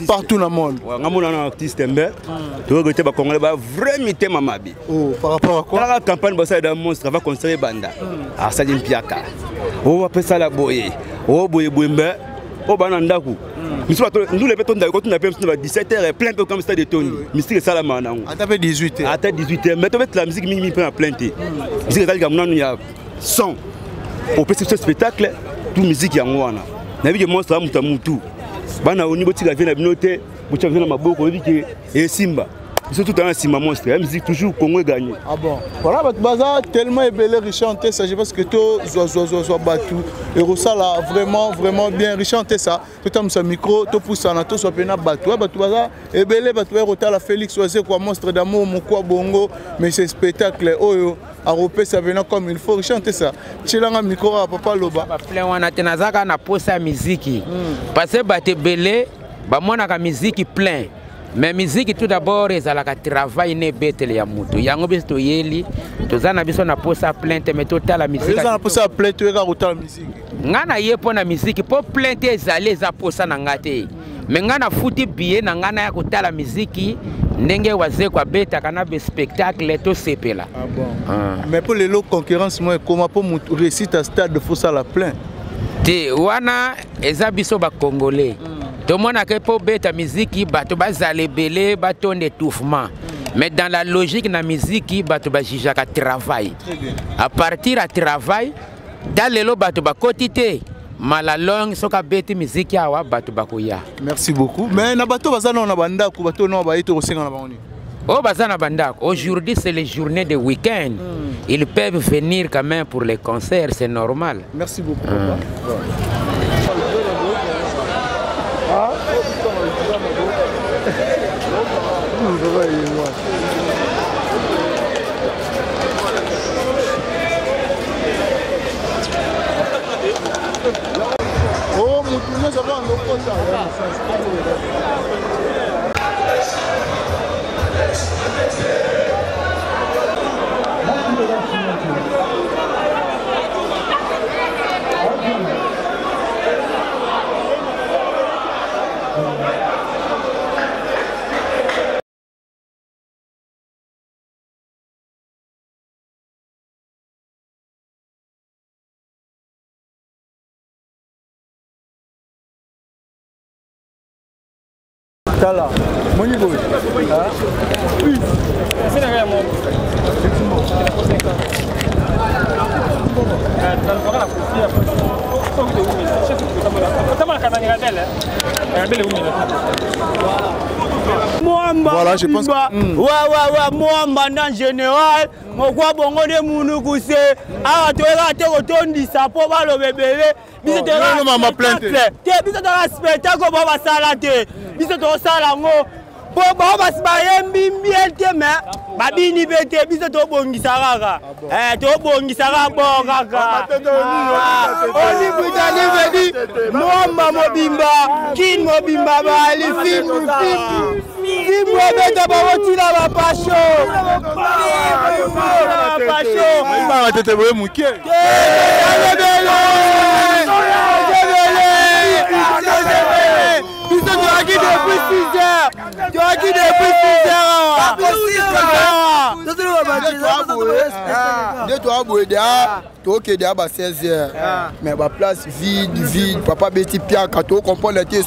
partout dans le monde. Ouais, on a un artiste mbé. Tu vois que tu vas congolais ba vraiment tema mabi. Oh, par rapport à quoi? La campagne bossa d'un monstre va construire banda. Ah ça dit piaka. On va faire ça la boye. Oh boye mbé. Oh banandaku. Nous les bétons d'accord, on a 17h plein peu comme ça de Tony. Mystique ça la mana. À 18h. À 18h. Mais tu mets la musique minimum prend à plein thé. Musique ça il y a 100. Au petit spectacle, tout musique ya ngwana. Na bi monstre amuta mutu. Bana au niveau tika vient noter, mutu vient na maboko dit et Simba. Surtout dans Simba monstre, la musique toujours Congo gagné. Ah bon. Voilà votre bazar tellement belle chanter ça, je pense que tout zo battu et Rosala vraiment bien chanter ça. Tout comme ce micro, tout pousse en tout soit pena battu. Battu bazar et belle battu Rotala Félix Oisé quoi monstre d'amour mon quoi bongo mais c'est spectacle oyo à repé ça venant comme il faut chanter ça. Chilanga micro à papa loba. Plein wana tenazaka na posa musique. Parce que batte belle ba mona ka musique plein. mais musique tout d'abord ezalaka travail ne betele ya mutu yango biso toyeli tozana biso na posa plainte mais totala musique ezana posa plainte eka kotala musique nga na ye mpo na musique po plainte ezali eza posa na nga te mais nga na futi billet na nga na ya kotala musique ndenge waze kwa beta kana be spectacle to sepela mais pour les lots concurrence moi comment pour réussite à stade de fossa la plainte te wana eza biso ba congolais tomona ke po beta musique bato bazale belé bato d'étouffement mais dans la logique na musique bato ba jijaka travail à partir à travail dans les lots bato ba quotité mala longue soka beti musique awa bato bakoya. Merci beaucoup. Mais na bato bazana na bandako bato no ba ito kosenga na bangoni. Oh bazana bandako. Aujourd'hui c'est les journées de week-end. Ils peuvent venir quand même pour les concerts, c'est normal. Merci beaucoup. Oh, mutunya sababu ndokota. Tala, moni boy. Oui. C'est la même. Voilà, je pense que... Ouais, moi, en général, mon quoi bon de mounoukou c'est ah tu es te rotondi ça pour voir le bébé biso te ma plainte te biso te spectacle ko ba sala te biso to sala ngo po ba ba sibaye mbimbiel te mais babini bete biso to bongisa kaka to bongisa kaka kaka oni butani vedi momba mobimba kin mobimba ba li film beta ba otila ba pasho ba tete boye muke mais ma place vide, papa Betty Pierre, quand on comprend les tiers,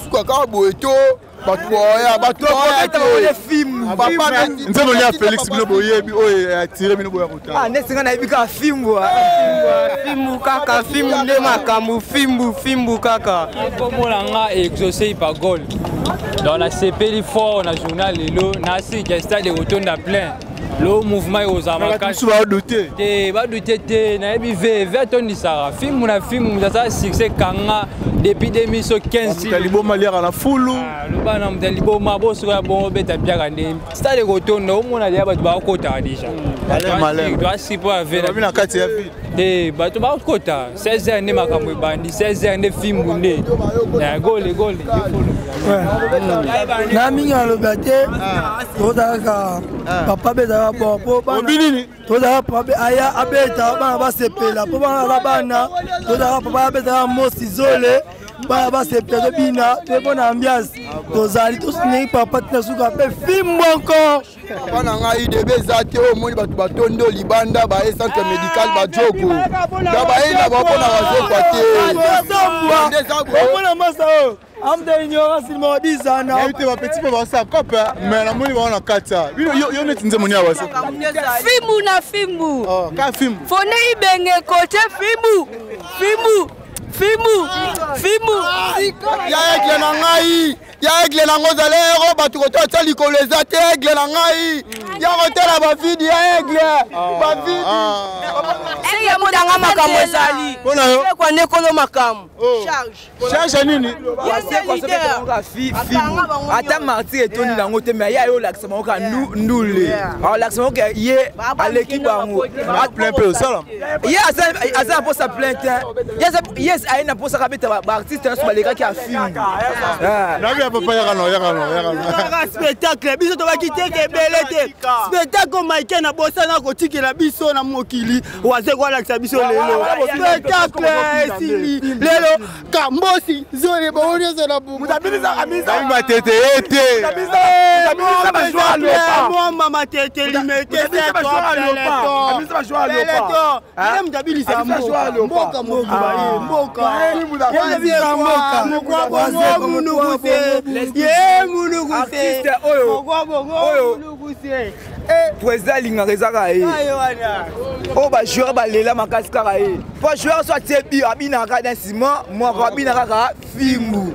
Félix Binoboye, tiré Binoboye. Ah, n'est-ce qu'on a vu qu'un film, kaka, film de Makamu, film kaka. Comme on a exaucé par Gol. Dans la CP, fort, on a journal, Nassi, qui est stade de retour à plein. Le mouvement est aux amarcages. Tu vas douter. Tu vas douter. Tu vas douter. Film, ça succès Kanga depuis 2015. Tu as libo malière à la foule. Le banam de libo mabo sur un bon bête bien grandi. C'est le retour. On a déjà battu au quota déjà. Tu dois s'y pour avoir. Tu as vu la carte tu battu au quota. 16 ans de makambo bandi. 16 ans de film bundé. Gol. Nami ngalo bate. Toda papa beta bon po bana. Toda papa aya abeta bana basepela po bana bana. Toda papa beta mosi zole. Bana basepela bina. Te bona ambiance. Tozali tous ne papa tsuka pe film encore. Papa nanga IDB zate o moni batu batondo libanda ba centre médical ba jogo. Da ba ina ba pona wazo kwate. Mona masa o. Am de ignorance il m'a dit ça na. Tu vas petit peu voir ça copa mais la moni va on kata. Yo net nze moni awasa. Fimu na fimu. Oh, ka film. Fone ibenge kote fimu. Ya egle na ngai. Ya egle na ngozale ero batu ko tsa likolo ezate egle na ngai. Ya hotela ba vidi ya egle. Ba vidi. Eya modanga makamu ezali. Bona yo. Kwa nekolo makamu. Charge nini? Ata marti etoni nango te mais ya yo l'accent ka ndule. Alors l'accent ka ye à l'équipe bango. Plein peu ça là. Ye asa pour sa plainte. Yes aina pour sa kabeta ba artiste sur baleka ki a film. Nabi papa yakano. Spectacle biso to bakite ke belete. Spectacle Mike na bossa na kotiki la biso na mokili. Waze kwa la biso lelo. Spectacle sili lelo kambosi zone baonia za bubu. Mutabiliza kamisa. Mama tete ete. Mutabiliza bajwa lopa. Mama matete limete c'est toi. Kamisa bajwa lopa. Ele mutabiliza mboka mboka. Président lingaka ezaka ye oyo bajoueur balela makasi kaka ye po joueur so atie bi abinaka na nsima mwako abinaka kaka fimbu.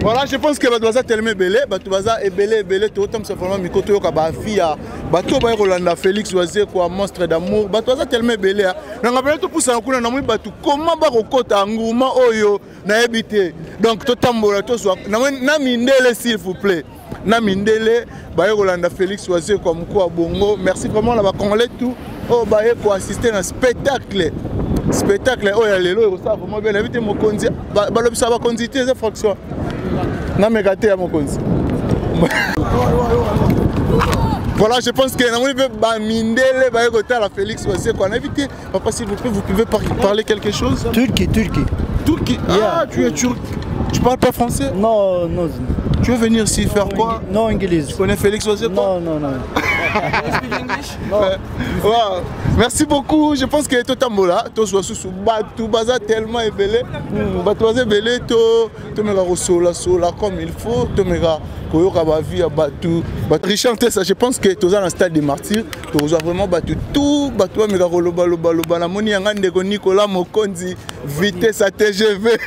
Voilà, je pense que bato tellement belé, bato baza ebele tout comme ça vraiment mikoto yoka ba fia, bato ba Rolanda Félix Oisé quoi monstre d'amour, bato baza tellement belé. Na ngapela to pousa kuna na mwi bato comment ba kokota nguma oyo na ebité. Donc to tambola to so na mindele s'il vous plaît. Na mindele ba Rolanda Félix Oisé quoi mko bongo. Merci vraiment la ba congolais tout. Oh ba ko assister na spectacle. Spectacle oh ya lelo ça vraiment bien invité mokonzi balobisa ba konzi te za fraction na megate ya mokonzi. Voilà, je pense que nous ba mindele ba yekota la Félix Oisé quoi invité papa s'il vous plaît vous pouvez parler quelque chose. Turki. Ah, tu es turc. Tu parles pas français? Non. Tu veux venir ici faire quoi? Non, anglais. Tu connais Félix Oisé quoi? Non. Wow. Merci beaucoup. Je pense que tout tambola, tout soit sous tout baza tellement ébélé. Bato baza ébélé, tout me sola comme il faut, tout me koyoka ba vie à batu. Richard ça, je pense que tout ça dans le stade des martyrs, tout ça vraiment battu tout, batu me loba la moni ngande ko Nicolas Mokonzi, vitesse à TGV.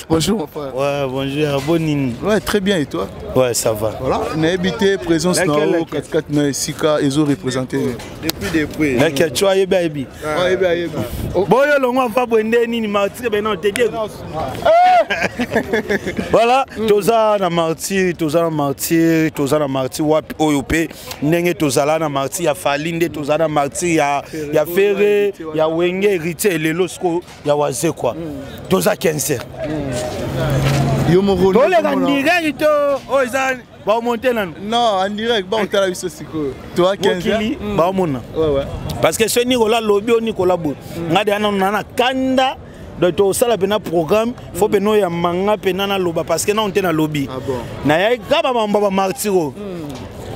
Bonjour mon frère. Ouais, bonjour, bonne. Ouais, très bien et toi? Ouais, ça va. Voilà, on a habité présence dans 4 Sika ils ont représenté depuis. Laquelle tu as baby. Boyo longo fa bwende nini martyr ben non te dire. Voilà, toza na martyr wapi oyope ndenge tozala na martyr ya falinde toza na martyr ya ferre ya wenge héritier lelo sko ya waze quoi. Toza 15. Yo mo rôle. Tole kan direct o izan ba monter nan. Non, en direct ba on tala biso siko. Toi 15 ba mona. Ouais. Parce que ce Nicolas Lobi o Nicolas Bo. Ngade ana kanda donc to sala pena programme faut beno ya manga pena na loba parce que na on na lobby. Ah bon. Na ya kaba mamba martiro.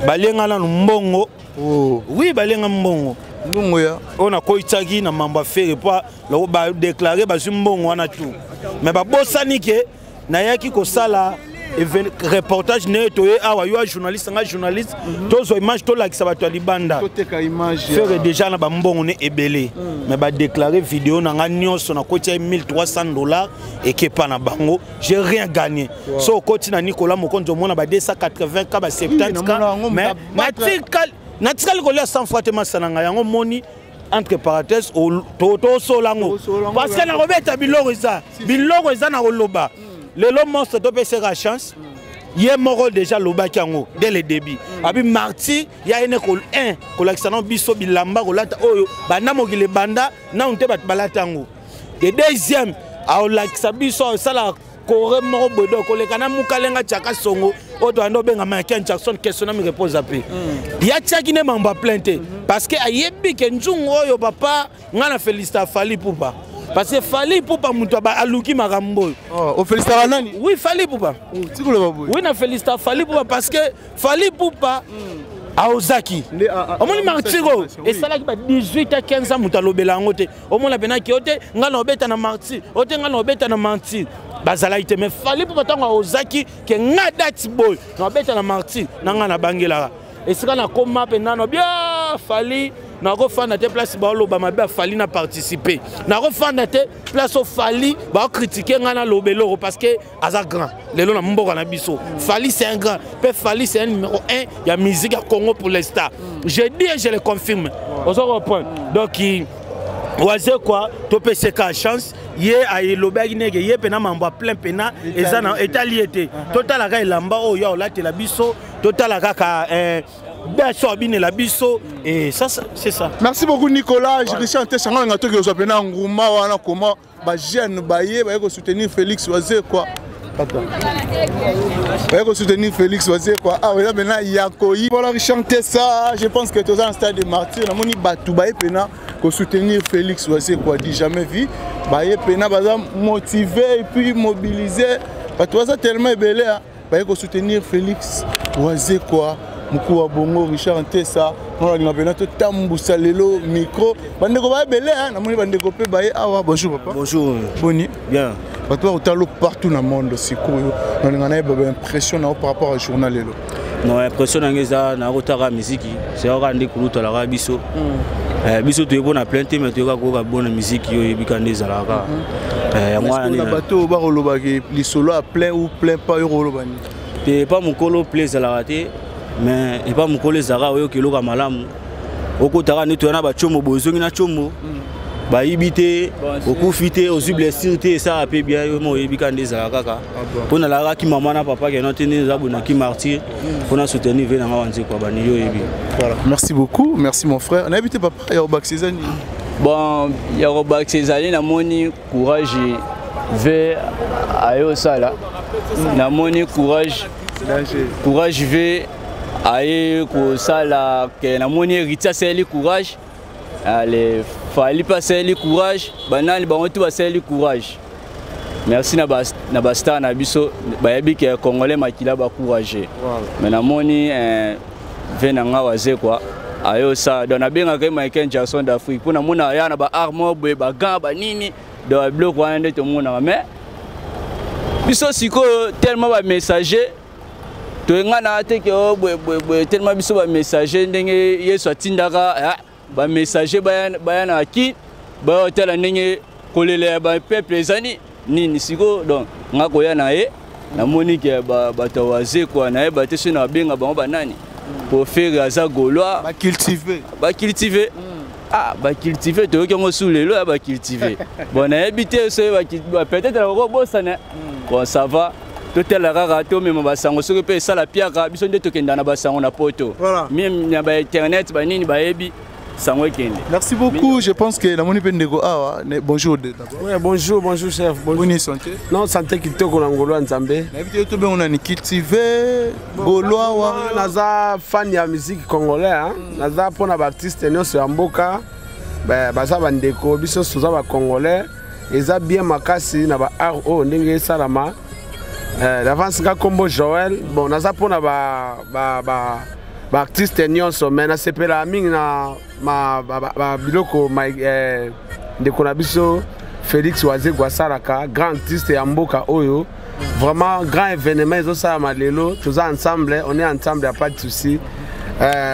Balenga na mbongo. Oh. Oui, balenga mbongo. Mbongo ya. On a koitaki na mamba faire pas lo ba déclarer ba mbongo wana tout. Mais ba bosani ke na ya ki ko sala reportage ne toye awa yo journaliste tozo image to like sabato libanda toteka image faire déjà na ba mbongo ne ebele mais ba déclarer vidéo na nga nyonso na kotia $1,300 et que pas na bango j'ai rien gagné so koti na Nicolas Mokonzo mona ba 280 ka ba 70 ka mais natikal ko la 100 fois te masananga yango moni entre parenthèses to solango parce que na robeta biloko eza na roloba. Le monstre doit faire la chance. Il y a déjà l'oba kiango dès le début. Abi marti, il y a une école 1, collection biso bilamba kolata oyo, banda mogile banda na unte bat balatango. Et deuxième, a olakisa biso sala kore moko bodo kolekana mukalenga chaka songo, oto ando benga Michael Jackson question na mi repose apé. Ya tchaki ne mamba plainte parce que ayebi ke nzungo oyo papa ngana félicita Fally Ipupa. Parce que Fally Ipupa mutu ba aluki makambo. Oh, félicita nani? Oui, Fally Ipupa. Oui, na félicita Fally Ipupa parce que Fally Ipupa aozaki. Omoni martiro et ça là qui ba 18 à 15 ans mutu alobela ngote. Omona pena ki ote ngana obeta na martir. Ote ngana obeta na martir. Bazala ite mais Fally Ipupa tango aozaki ke ngada tiboy. Na obeta na martir na ngana bangela. Et c'est quand on a commencé à bien Fally, on a refait des places où on a Fally n'a participé. On a refait des places où Fally a critiqué l'obélo parce que c'est grand. Les gens ont Fally c'est un grand. Fally c'est un numéro 1. Il y a musique à Congo pour les stars. Je dis et je le confirme. On se reprend. Donc Oisé quoi, tu peux se faire chance. Yé a l'obéi nègre, yé pena mamba plein pena. Et ça n'a été lié. Total la gars lamba oh ya la te la biso. Total la gars la biso. Et ça c'est ça. Merci beaucoup Nicolas. Je suis en train de chanter un truc que je pena nguma wana comment ba jeune ba yé ba soutenir Félix Oisé quoi. Il faut soutenir Félix Oisé quoi. Ah oui là maintenant il y a Koyi. Pour leur chanter ça, je pense que tous dans le stade de martyrs, on a moni batou baye pena pour soutenir Félix Oisé quoi, dit jamais vu. Baye pena baza motivé et puis mobilisé. Batou ça tellement belé hein. Baye pour soutenir Félix Oisé quoi. Moukou Bongo, Richard Ntessa, on a dit que Tambou Salelo, micro. Bandeko baye belé hein, on a moni bandeko pe baye awa. Bonjour papa. Bonjour. Boni. Bien. Toi, tu as partout dans le monde, c'est cool. On a une impression par rapport au journal. Non, l'impression c'est la musique. C'est un des couleurs de la biso. Biso, tu es bon à plein de mais tu as une bonne musique. Tu es bon à des alagas. Moi, on a bateau au les solos à plein ou plein pas euro. Tu n'es pas mon colo plein à la raté, mais il pas mon colo zara ou qui loga malam. Au côté de tu as un chomo bozo na chomo. Bah ibité, beaucoup fité, aux blessures, ça a peu bien, moi ibika des kaka. Pour na la qui maman na papa qui n'a tenu zabuna qui martyr, pour na soutenir venir na wanzi quoi bani yo ibi. Voilà. Merci beaucoup, merci mon frère. On a habité papa ya Robak Césani. Bon, ya Robak Césani na moni courage ve ayo sala. Na moni courage ve aye ko sala que na moni Rita c'est courage. Allez, fallait passer le courage, banal, bon tout passer le courage. Merci na basta na biso, bayebi que congolais makila ba courage. Mais na moni venanga waze quoi. Ayo ça dans na benga ke Michael Jackson d'Afrique. Pour na mona ya na ba armor ba gant ba nini dans bloc wa ndé to mona mais biso siko tellement ba messager to ngana te ke tellement biso ba messager ndenge yeso atindaka ba messager bayana ki ba hôtel ndenge kolele ba peuple ezani nini siko donc ngako ya na ye na monique ba tawaze quoi na ye ba te sina benga ba nani pour faire za gaulois ba cultiver ah ba cultiver to ko sous le lo ba cultiver bon na habiter ba peut-être la robosa na bon ça va tout la rara to même ba sango so pe sala piaka biso nde to kenda na ba sango na poto même na ba internet ba nini ba yebi. Merci beaucoup. Je pense que la monnaie Pendego. Bonjour d'abord. Oui, bonjour chef. Bonne santé. Non, santé qui te connaît Ngolo Nzambe. On a cultivé Gaulois. Naza fan de la musique congolaise. Naza pour les artistes nous sur Mboka. Baza bandeko biso soza ba congolais. Eza bien makasi na ba art o ndenge salama. D'avance ka kombo Joël. Bon, naza pour na ba artiste nyonso mais na sepela mingi na biloko ndeko na biso Félix Oisé Guasaraka grand artiste ya mboka oyo vraiment grand événement ezosala lelo toza ensemble on est ensemble ya pas de souci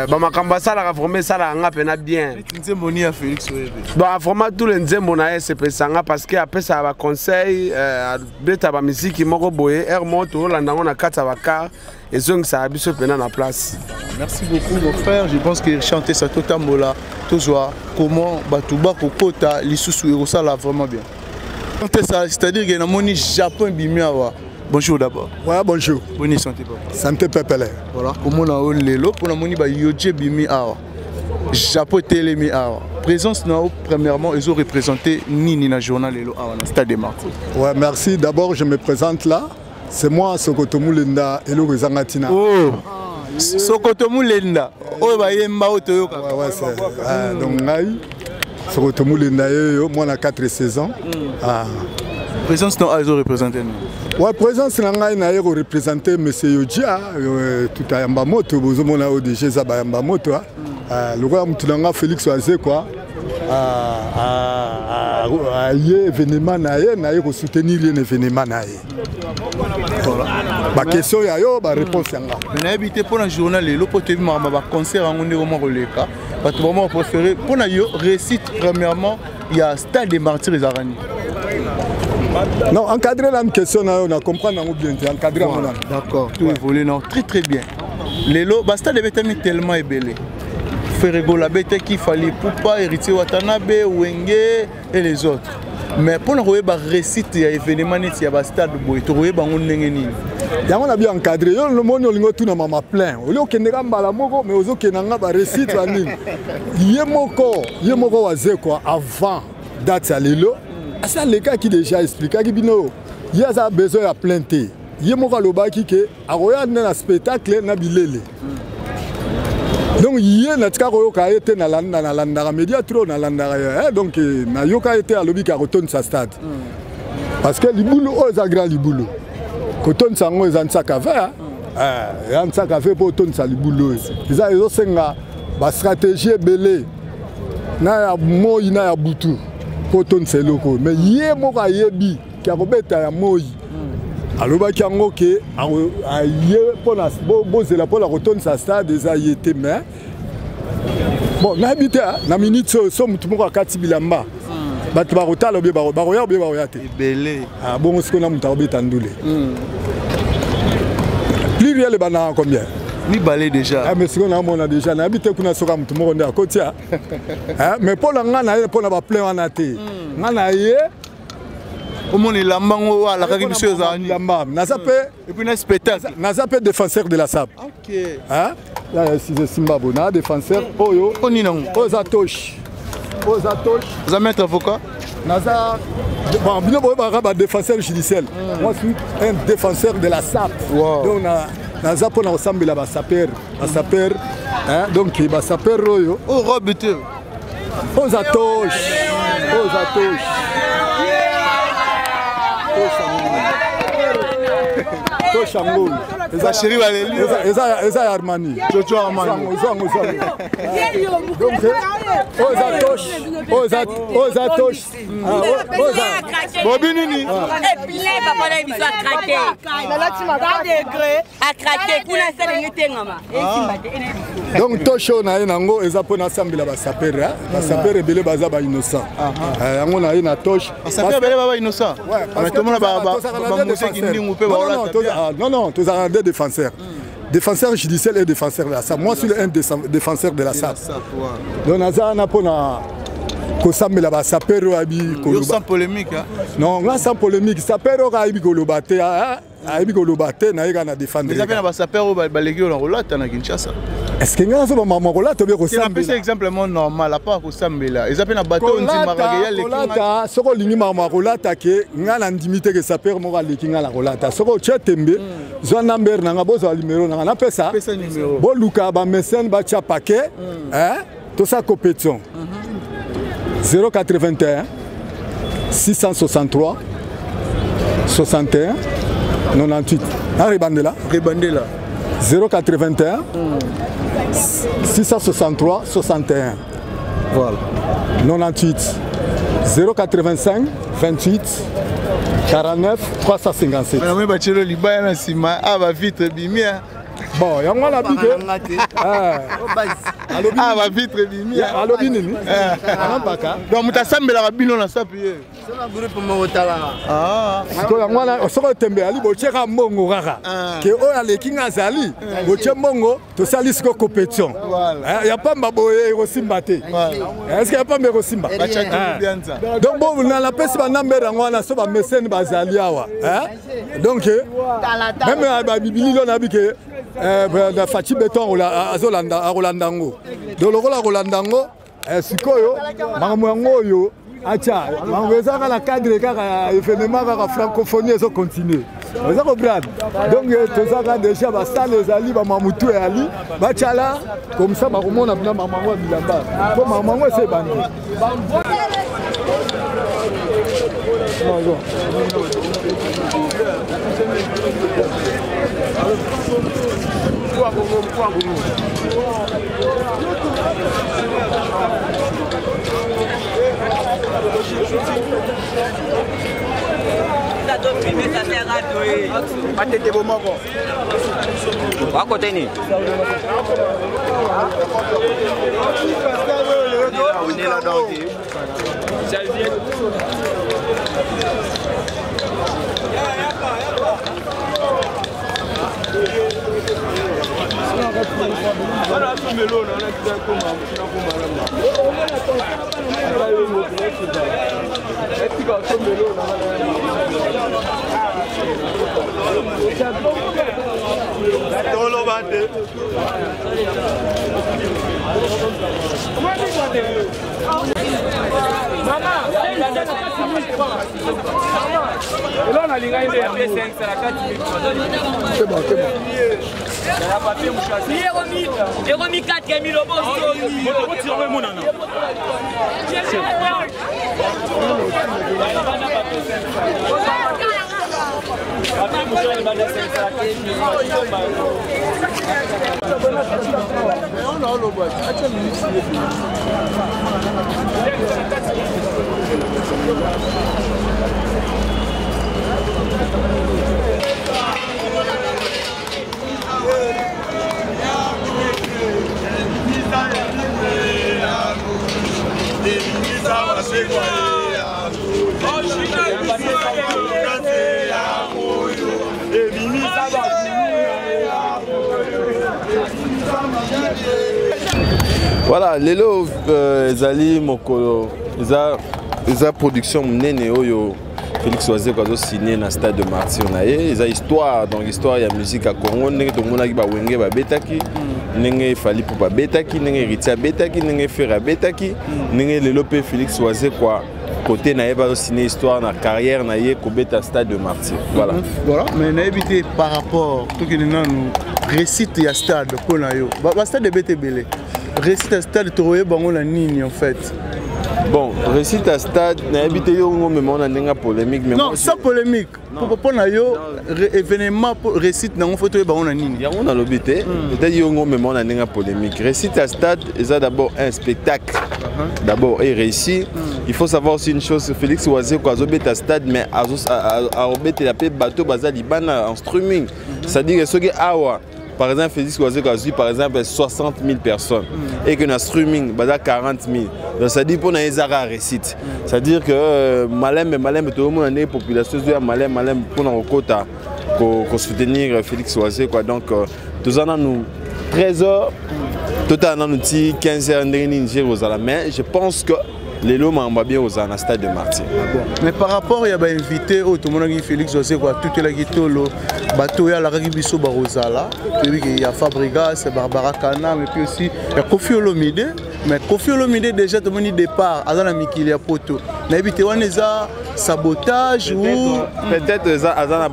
makambo asalaka vraiment esalaka nga mpena bien nzembo ni ya Félix Oisé bon vraiment tout le nzembo na ye sepesanga parce que apesaka baconseil abeta bamiziki moko boye aire moko tolanda yango na kati ya bakar ezongisaka biso mpena na place. Merci beaucoup mon frère, je pense que chanter ça tout à mola, tout joie, comment Batouba Kokota, l'Issoussou et ça là vraiment bien. Chanter ça, c'est-à-dire que dans mon Japon bimiawa. Bonjour d'abord. Ouais, bonjour. Bonne santé papa. Santé pepele. Voilà, comment on a lelo pour la moni ba yoje bimiawa. Japon télé miawa. Présence nao premièrement ils ont représenté Nini na journal lelo à la stade des Martyrs. Ouais, merci. D'abord je me présente là. C'est moi Sokoto Moulenda et Elo Zangatina. Oh. Sokoto Moulenda. Oh bah yemba otoyo ka. Ouais c'est donc ngai Sokoto Moulenda yo moi na 4 saisons. Présence non ils ont représenté. Ouais présence ngai na yo représenter monsieur Yojia tout à yamba moto bozo mona ODG za ba yamba moto le roi mutulanga Félix Oisé quoi. Événement na ye soutenir l'événement na ye. Ba question ya yo ba réponse yanga. Mais habité pour un journal le pote ma ba concert en on est releka. Ba to vraiment préféré pour na yo récite premièrement il y a stade des Martyrs les Arani. Non, encadrer la question na yo na comprendre bien encadrer mon. D'accord, tout évolue non très bien. Les lots ba stade est tellement ébélé. Ferrego la bête qui fallait pour pas hériter Watanabe, Wenge et les autres. Mais pour nous voir récite il y a événement net il y a stade boy to voir bango ndenge nini. Yango na bien encadré yo le monde olingo tout na mama plein. Oli okendeka mbala moko mais ozo kenanga ba récite wa nini. Ye moko waze quoi avant date ya lelo. Ça les gars qui déjà expliqué qui bino il y a besoin de plainte. Il y a un spectacle na bilele. Donc il y a un spectacle na landara média trop na landara. Donc na yoka été à l'objet qui retourne sa stade. Parce que les boulots aux agrand les boulots. Quand on s'en va en sac à faire, en sac à faire pour tourner ça les boulots. Ils ont aussi une stratégie belée. Na ya moi na ya butu pour tourner ces locaux. Mais il y a mo ka yebi qui a rebêté à moi. Alors, il y a un qui a retourné sa stade des aïetés, mais bon, on a habité à la minute, tout le monde a 4 bilamba. Tu vas retourner, tu vas retourner. Ah bon, ce qu'on a monté à Ndoulé. Plus rien, les bananes combien? Oui, balé déjà. Ah, mais ce qu'on a déjà, on a habité à Soka, tout le monde est à côté. Mais pour la ngana, pour la plein en athée. Ngana, comment les lambango à la révolution et puis un spectacle Nazapé défenseur de la SAP. OK. Hein? Là c'est Zimbabwe, na défenseur oyo oninango ozatosh. Vous avez un avocat? Naza bon bino ba défenseur judiciaire. Moi je suis un défenseur de la SAP. Donc naza pona ensemble la saper, hein donc ba saper oyo oh robe te. Ozatosh. Toshango. Eza chéri Valérie. Eza Armani. Jojo Armani. Donc Ozatosh. Bobinini. Epilé papa na biso a craqué. Na degré a craqué kuna sele ngitengama. Donc Tosho na nango eza pona sambela ba sapera. Ba sapera belé baza ba innocent. Yango na ina Tosh. Ba sapera belé ba innocent. Ouais. Tout le monde ba mose ki ndingu pe ba wala. Non, tous ont des défenseurs. Défenseur judiciaire et défenseur de la SAP. Moi, je suis un défenseur de la SAP. Donc, on a pour la sapero abi sans polémique. Non, sans polémique. Sapero abi kolobate, abi kolobate na ega na défendre. Mais ça na sapero balegi on relate na Kinshasa. Est-ce que ngana so mama relate be ko sambela? C'est exemplement normal à part ko sambela. Ils appellent na bateau ndimaka ya relata soko lingi mama relata ke ngana ndimite ke sapero mo baleki ngala relata. Soko chetembe zo number na ngabozo numéro na pesa. Bo luka ba message ba cha paquet, hein? Tout ça compétition. 081 663 61 98. Ribandela. 081 663 61. Voilà. 98. 085 28 49 357. Bon, il y a un vitre. Ah, la vitre bimi. Ah, le bini. Ah, baka. Donc, tu as semblé la bino na sapier. C'est un groupe motala. Ah. Parce que moi, on sort tembe ali bocheka mongo kaka. Que o ale kinga zali. Boche mongo, to sali siko compétition. Voilà. Il y a pas maboye rosimbaté. Est-ce qu'il y a pas me rosimba? Donc bon, on a la peste ba number ngwana so ba messene bazali awa. Donc même ba bibili lo na bike la Fati Beton à Rolandango. Donc le Rolandango, Sikoyo, Marmoyo, Acha, Marmoza la cadre et événement la francophonie et continue. Vous avez compris? Donc tout ça déjà les Ali, Mamoutou et Ali, Bachala, comme ça, Marmon a bien Maman Bilamba. Comme Maman c'est bandit. J'ai remis 4 000 Voilà, lelo ezali mokolo eza production monene oyo Félix Oazeko azo signé na stade de Martyr na ye, eza histoire, donc histoire ya musique à Congo ndenge tomonaki ba wenge ba betaki ndenge Fally Ipupa betaki ndenge Ritia betaki ndenge Fera betaki ndenge lelo pe Félix Oazeko côté na ye ba signé histoire na carrière na ye ko beta stade de Martyr. Voilà. Voilà, mais na évité par rapport tout que nous récite ya stade pour na yo. Ba stade de BTBL. Récite à stade Toroye bango la nini en fait. Bon, récite à stade, n'a habité yo mais on a une polémique. Mais non, sans polémique. Pour na yo événement récite dans photo bango la nini. Ya on a l'obité. Peut-être yo mais on a une polémique. Récite à stade, c'est d'abord un spectacle. D'abord et réussi. Il faut savoir aussi une chose, Félix Oazeko à stade mais à obéter la paix bateau bazar libana en streaming. C'est-à-dire que ce qui awa par exemple, Félix Oazeko a vu par exemple 60 000 personnes et que dans streaming, il y a 40 000. Donc ça dit pour les Zara récite. C'est-à-dire que malem tout le monde a une population de malem pour nos quotas pour soutenir Félix Oazeko. Donc tout en nous 13 h, tout en nous 15 h mais je pense que les lots m'ont bien aux stade de Martyr. Mais par rapport à invité au tout le monde Félix Oazeko tout la guitolo bateau ya la Biso Barosala, il y a Fabregas, Barbara Kana, mais puis aussi il y a Kofi Olomide. Mais Kofi Olomide déjà tout le monde départ à la Mikili à Poto. Mais éviter on les a sabotage ou peut-être ça a un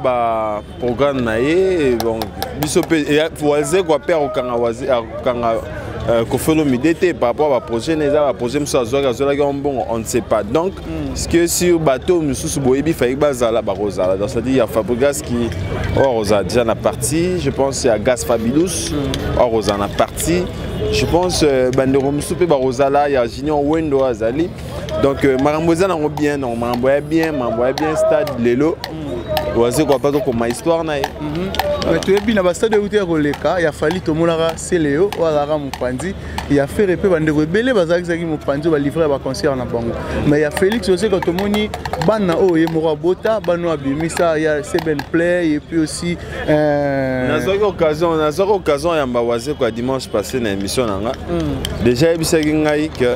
programme naïe bon Biso et Oazeko père au Kangawazi Kanga Kofi Olomide par rapport à projet projet on ne sait pas donc ce que sur bateau nous sous boyebi faïk bazala barosala donc ça dit il y a Fabregas qui Rosa déjà na partie je pense il y a Gas Fabulous Rosa na partie je pense bandero musupe barosala il y a Junior Wendo Azali donc maramboza na bien non maramboya bien stade lelo Oazeko pas donc ma histoire na mais tu es bien à stade où tu es releka il a fallu tout le monde c'est Léo ou Alara Mupandi il a fait répéter bandero belé bazaki zaki Mupandi va livrer ba concert na bango mais il y a Félix aussi quand tout le monde bana o ye mora bota bano abimisa il y a Seben Play et puis aussi na occasion ya mbawaze quoi dimanche passé na émission nanga déjà ebisaki ngai que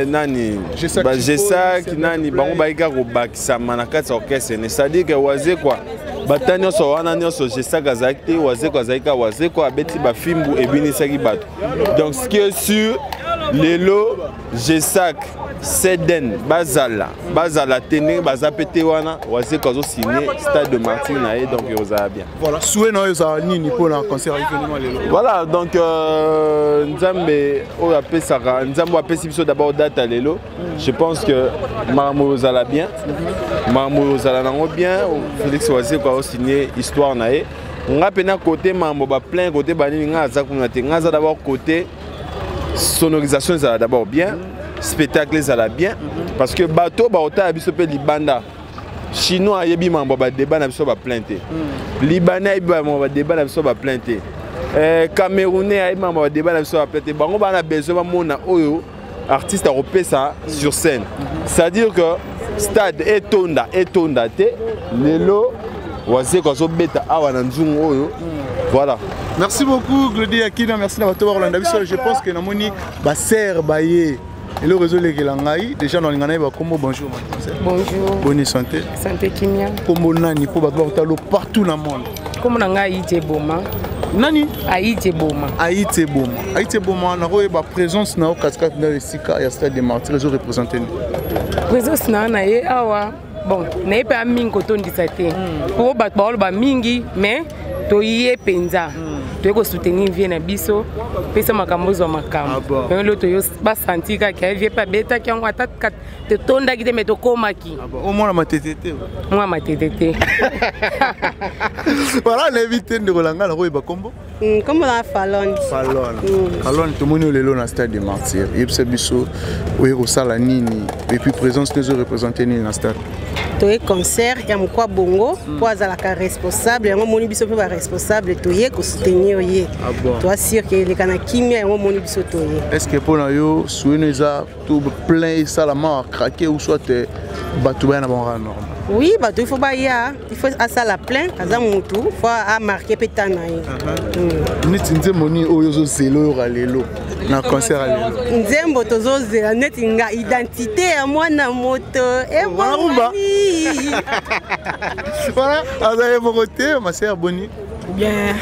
nani Gesak nani bango baika ko bakisama na kati orchestre c'est-à-dire que Oazeko batani nyonso wana nyonso Gesak azaki te Oazeko abeti bafimbu ebinisaki bato donc ce qui est sûr lelo Gesak Seden bazala tene bazapete wana Oazeko azo signé stade de Martyr na ye donc yoza bien voilà souhait na yoza nini pour la concert événement lelo voilà donc nzambe o apesaka nzambe apesi biso d'abord date à lelo je pense que Maramo ozala bien Maramo ozala nango bien Félix Oazeko a signé histoire na ye nga pena côté mambo ba plein côté banini nga za kuna te nga za d'abord côté sonorisation ça d'abord bien spectacle ça bien parce que bateau ba ota biso pe libanda chinois yebi mambo ba débat na biso ba plainte libanais yebi mambo ba débat na biso ba plainte camerounais yebi mambo ba débat na biso ba plainte bango ba na besoin ba mona oyo artiste européen ça sur scène c'est à dire que stade etonda te lelo Oazeko zo beta awa na nzungu oyo voilà. Merci beaucoup Glody Akina, merci d'avoir été Orlando. Je pense que namoni ba ser baye et le réseau les Gelangai déjà dans l'ingana ba combo bonjour. Bonjour. Bonne santé. Santé Kimia. Combo nani pour ba talo partout dans le monde. Comme nanga ite boma. Nani? Haïti Boma. Haïti Boma. Haïti Boma, on a une présence dans le 4-4 de Sika et à Stade des Martyrs, ils ont représenté. Présence na awa. Bon, na pas mingi kotondi sate. Pour ba ba mingi, mais to yé penza. To ko soutenir vie na biso, pesa makambo zo makambo. Mais l'autre yo ba senti ka vie pas beta ki on atat te tonda ki te meto komaki. Au moins la matétété. Moi matétété. Voilà l'invité de Rolanga la roye ba kombo. Comme la Fallon. Fallon tout monde le na Stade des Martyrs. Yebse biso oye ko sala nini et puis présence des représentants ni na stade. Toye concert ya mukwa bongo po azalaka responsable yango moni biso pe ba responsable toye ko soutenir ye. Toi sûr que les kana kimia yango moni biso toye. Est-ce que pour yo soueneza tout plein ça la main craquer ou soit batu ba na bon normal? Oui, bah il faut à ça la plein, kaza mutu, faut à marquer petana yi. Neti nzemoni oyo zo zelo ralelo na concert alelo. Nzembo tozo zela neti nga identité ya mwana moto e Rumba. Voilà, azaye mokote, ma sœur Boni. Bien.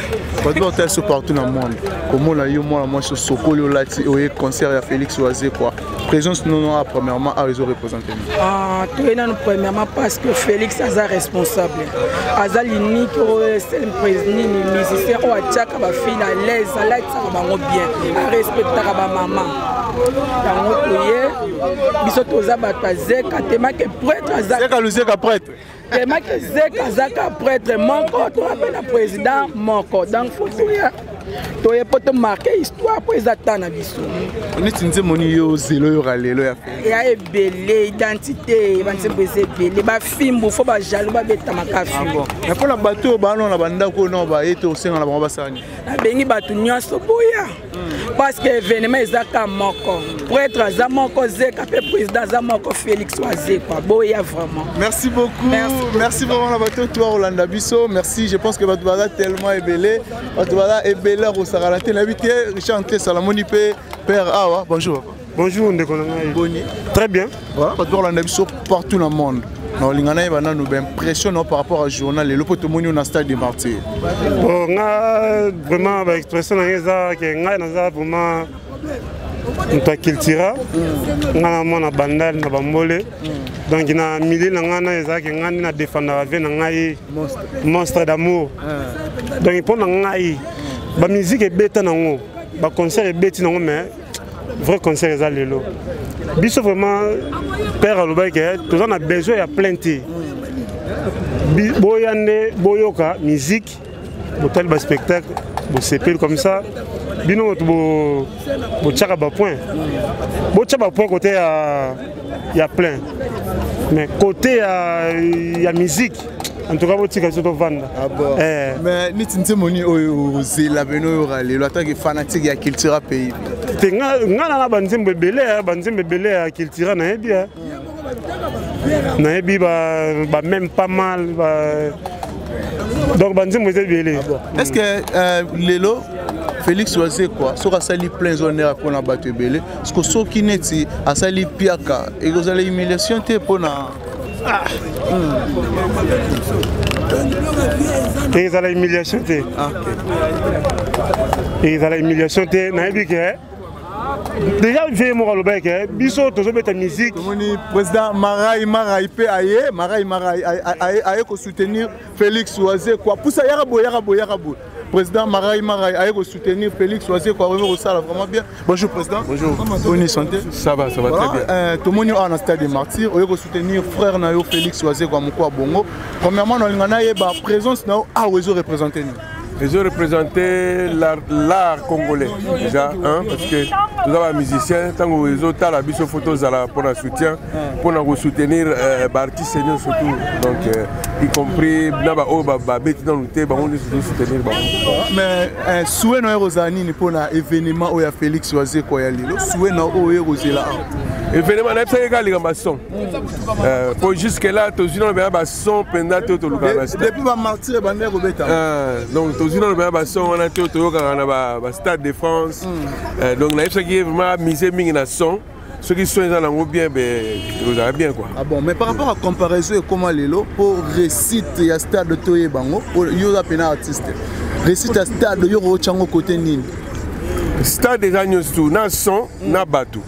Quand on est partout dans le monde, comment on a eu moi sur Sokolo Lati au concert à Félix Oisé quoi. Présence non premièrement à réseau représenté. Ah, tout est non premièrement parce que Félix est responsable. Aza l'unique c'est le président musicien au Tchaka ba fille à l'aise à l'aide ça va bien. Respecter ba maman. Dans notre biso toza ba zeka tema que prêtre azaka zeka prêtre. Tema que zeka zaka prêtre moko to appelle président moko donc faut toye poto marquer histoire pour ezata na biso. Oni tinze moni yo zelo yo ralelo ya fait. Ya ebele identité banze bese belé ba fimbu faut ba jaloux ba beta makafi. Na pona bato ba non na banda ko non ba eto senga na bango basani. Na bengi bato nyonso boya. Parce que événement ezaka moko. Prêtre za moko zeka pe président za moko Félix Oisé quoi. Boya vraiment. Merci beaucoup. Merci vraiment la bato toi Rolanda Bisso. Merci, je pense que bato bala tellement ebele. Bato bala ebele au Saralaté l'habité Richard Anté Salamoni Père Awa. Bonjour. Bonjour Ndekonanga. Boni. Très bien. Voilà, bato Rolanda Bisso partout dans le monde. Non, l'ingana est banane nous impressionnant par rapport au journal et le potomoni au Stade des Martyrs. Bon, vraiment avec expression ça que nga vraiment nta cultura nga na bandal na bambole donc na milieu na nga na ezaki nga na défendre avec na ngai monstre d'amour donc pour na ngai ba musique est bête nango ba concert est bête nango mais vrai concert est lelo biso vraiment père alobake tous on a besoin ya plainte boyande boyoka musique botel ba spectacle bo sepel comme ça bino bo tchaka ba point côté ya plein mais côté ya musique en tout cas botika soto vanda mais nitinze moni oyo zela beno yo ralelo attaque fanatique ya culture pays nga na banzembe belé ya culture na yebi na yebi ba même pas mal donc banzembe belé. Est-ce que lelo Félix Oisé quoi soka sali plein honneur pour na bato belé parce que so ki neti asali piaka et vous allez humiliation te pona et ils allaient humiliation te et ils allaient humiliation te na yebi que déjà j'ai mon rôle que biso tozo beta musique moni président Marai pe aye Marai aye ko soutenir Félix Oisé quoi pour ça yarabo président Marai aye ko soutenir Félix Oisé quoi vraiment ça vraiment bien. Bonjour président. Bonjour. Bonne santé. Ça va très bien. Tout le monde est en Stade des Martyrs aye ko soutenir frère na yo Félix Oisé quoi mukwa bongo. Premièrement na lingana ye ba présence na a ozo représenter nous. Ils ont représenté l'art congolais déjà, hein, parce que nous avons un musicien, tant que les autres la biso photos pour le soutien, pour nous soutenir l'artiste senior surtout, donc y compris dans le thé, on nous soutenir. Mais souhait nous Rosani pour un événement où il y a Félix Oisé quoi y a souhait nous Rosé là. Événement n'a pas égal les maçons. Pour jusque là, tous les gens ont un son pendant tout le temps. Depuis ma martyr, bandé Robeta. Donc tous les gens ont un son, on a tout le Stade de France. Donc là, il faut vraiment miser sur son. ceux qui sont bien, vous avez bien quoi. Ah bon, mais par rapport à comparaison et comment les lots pour récite il y a stade de Toye Bango, il y a un artiste. Récite à stade il y a un côté nini. Stade des agneaux tout, na son, na bateau.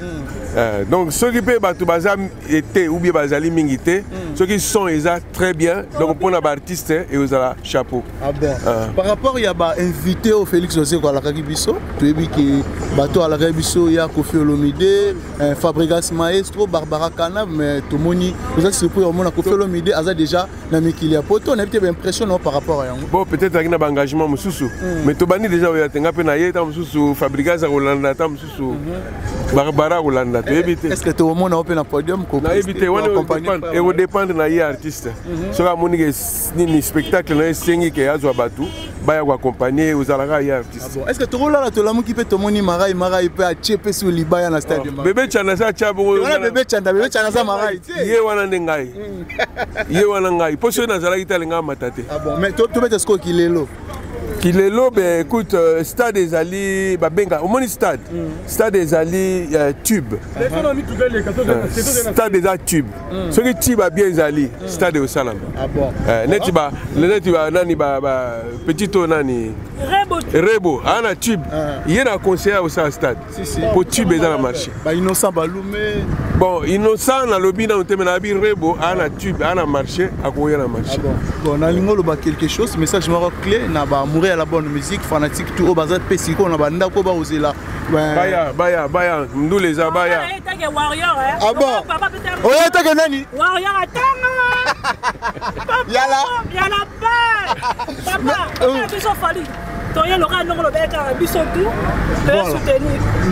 Donc ceux qui peuvent battre bazar été ou bien bazali mingité, ceux qui sont très bien. Donc pour les artistes et vous avez chapeau. Ah bon. Par rapport il y a invité au Félix José à la Kakibiso, tu as vu que bateau à la Kakibiso il y a Kofi Olomide, Fabregas Maestro, Barbara Kana, mais tout le monde vous avez surpris au monde Kofi Olomide a déjà na mikilia poto, on a été impressionnant par rapport à eux. Bon peut-être qu'il y a un engagement mususu, mais tout bani déjà il y a un peu na yeta mususu, Fabregas Rolanda tam mususu, Barbara Rolanda. Est-ce que tout le monde a un podium pour éviter et on dépend de l'artiste. Si on a un spectacle, on a un spectacle qui est battu, on va accompagner aux artistes. Est-ce que tout le monde qui peut te moni marai peut acheter sur le Libaya dans stade? Bébé Chanasa Chabo. Bébé Chanasa marai. Yewana Nengai. Yewana Ngai. Poso na zala italenga matate. Ah bon, mais tu mets ce qu'il est là. Qu'il est là, ben écoute, stade des Ali, Babenga, au moins stade des Ali tube. Stade des Ali tube. Ce qui tube a bien Ali, stade au Salam. Ah bon. Netiba, le netiba nani petit nani. Rebo, ana tube. Il y a un conseiller au stade. Pour tube dans le marché. Bah innocent Baloumé. Bon, innocent na lobby na utemenabi Rebo, ana tube, ana marché, à quoi il y a un marché. Bon, on a l'ingolo quelque chose, message maroc clé, na ba mourir à la bonne musique, fanatique tout au bazar Pessico, on a banda ko ba osela. Baya, nous les abaya. Ah bon. Oh, t'as que nani? Warrior attends. Yala pas. Papa, ils sont fallis.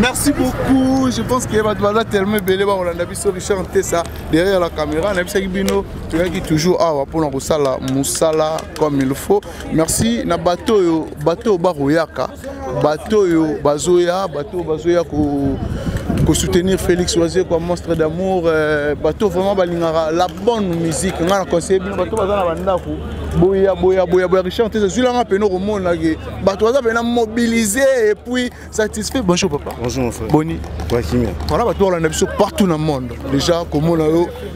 Merci beaucoup. Je pense qu'il va être tellement belle. On a vu Richard Tessa derrière la caméra. On a vu Bino qui toujours pour nous Moussala comme il faut. Merci. Na bateau Baroyaka, bateau Bazoya pour soutenir Félix Oisier comme monstre d'amour. Bateau vraiment la bonne musique. On a conseillé bateau Boya Richard Tessa. Je suis là mobilisé et puis satisfait. Bonjour papa. Bonjour mon frère. Boni. Voilà, on a partout dans le monde. Déjà, comment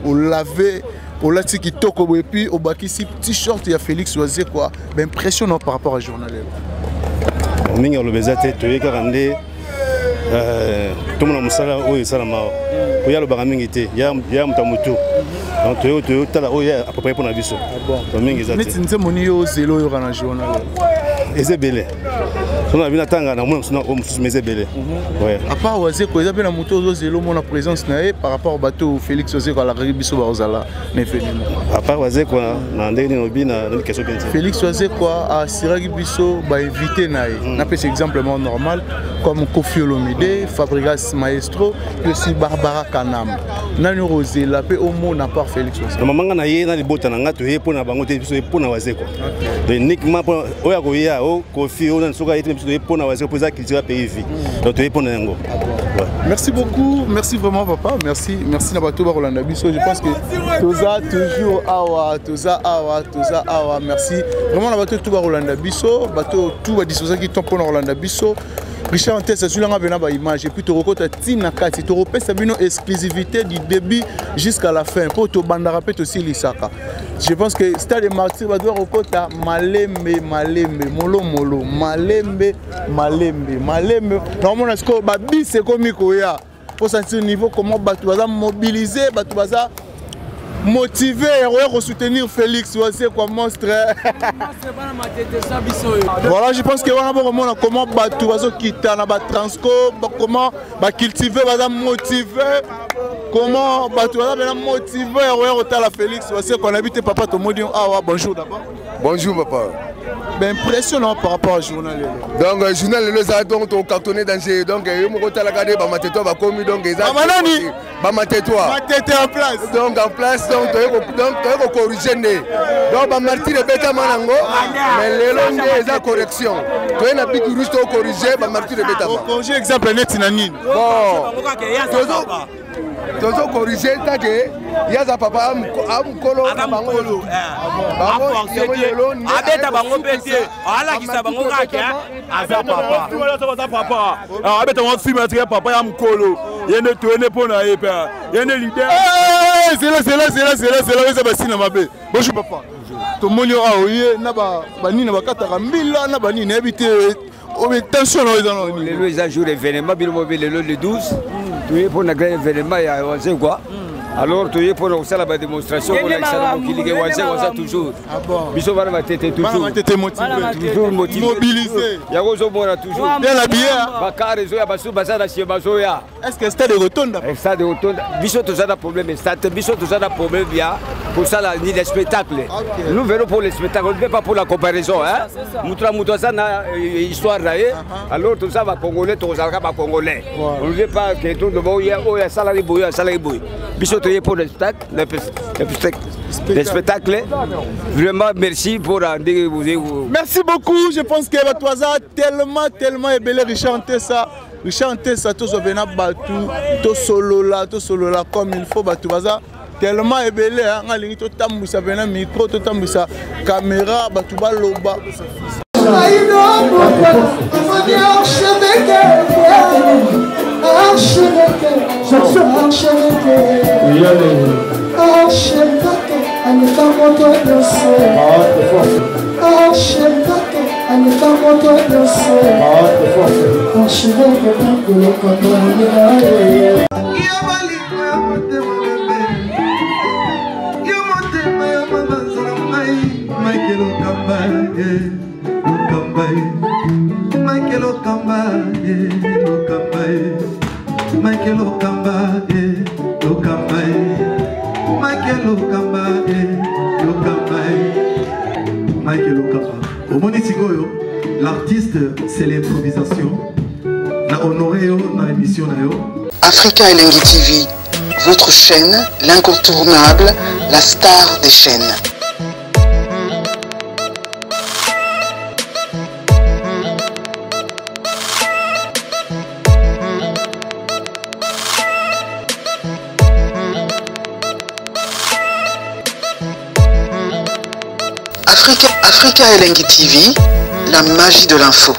on l'avait, on l'a dit qu'il toque et puis au bas ici t-shirt il y a Félix Oisier quoi. Ben impressionnant par rapport à journal. Minga le bezate to yekarande tout le monde musala oyo salama. Oya le baramingi te. Ya mutamutu. Donc tu tala oya à peu près pour na biso. Bon. Mingi zate. Mais tu ne moni yo zelo yo kana journal. Ezebele. On a vu la tanga na mona au Ezebele. Ouais. À part Oisier ko ezabela moto zo zelo mona présence na par rapport au bateau Félix Oisier ko la biso ba ozala na phénomène. À part Oisier ko na ndeni no bina na question bien. Félix Oisier ko a siragi biso ba invité na na pèse exemplement normal comme Kofi Olomide, Fabregas Maestro, aussi Barbara Kanam. Nani Rosé la pe au mot na part Félix Oisier. Na manga na ye na libota na ngato ye pona bango te biso pona Oisier ko. Uniquement oya ko ya o Kofi on a soka été pour na Oisier pour ça qu'il tira pays vie. Donc tu pour nango. Merci beaucoup, merci vraiment papa, merci na bato ba Rolanda biso. Je pense que toza toujours awa, merci. Vraiment na bato tout ba Rolanda biso, bato tout ba disposer qui tombe pour Rolanda biso. Richard Tessa sur la image et puis tu recota Tina Kati, tu repères sa exclusivité du début jusqu'à la fin pour te bandarapet aussi l'Isaka. Je pense que Stade des Martyrs va devoir recota malembe molo malembe. Normalement est-ce que babi c'est comme Koya pour sentir le niveau comment tu vas mobiliser, tu vas motivé et soutenir Félix Oisier comme monstre. Voilà, je pense que on a comment tu vas quitter na ba transco, comment cultiver, motiver, comment tu vas motiver et Félix Oisier qu'on habite papa ton mot bonjour d'abord. Bonjour papa. Ben impressionnant par rapport au journal. Donc le journal donc on cartonné dans ces donc yo mo kota la garder ba mateto ba komi donc exact. Ba mateto en place. Donc en place donc tu corriger né. Donc ba martir de beta manango mais le long des correction. Tu na big rouge to corriger ba martir de beta. Corriger exemple net na nini. Bon. Tozo corriger ta que yaza papa amkolo bangolo. Abeta bango pete. Ala kisa bango kaka. Aza papa. Abeta wangu film atria papa ya mkolo. yende tourner pour na yepa yende leader c'est là ça va sina mabe bonjour papa to monyo a oye na ba nini ba kataka mbila na ba nini habité tension les jours événement bilo mobile le 12 tu es pour un grand événement ya waze quoi. Alors tu es pour nous faire la démonstration pour l'excellent qui ligue waze toujours. Ah bon. Biso va ma tête toujours. Toujours mobilisé. Ya gozo bona toujours. Bien habillé. Bakar zo ya basu bazana chez bazoya. Est-ce que stade de rotonde? Stade de rotonde. Biso to ça da problème stade. Biso to ça da problème bien pour ça la ni des spectacles. Nous venons pour les spectacles, on ne fait pas pour la comparaison hein. Moutra ça na histoire là. Alors tout ça va congolais, tout ça va congolais. On ne veut pas que tout le monde y a salarié boy, salarié boy. Biso to pour le spectacle. Vraiment merci pour vous. Merci beaucoup. Je pense que Batoisa tellement ébélé chanter ça. Chanter ça tous venant battu, tout solo là comme il faut Batoisa. Tellement ébélé hein, ngalingi to tambusa venant micro to tambusa caméra Batuba loba. L'artiste, c'est l'improvisation. La honoré dans l'émission. Africa Elengi TV, votre chaîne, l'incontournable, la star des chaînes. Africa Elengi TV, la magie de l'info.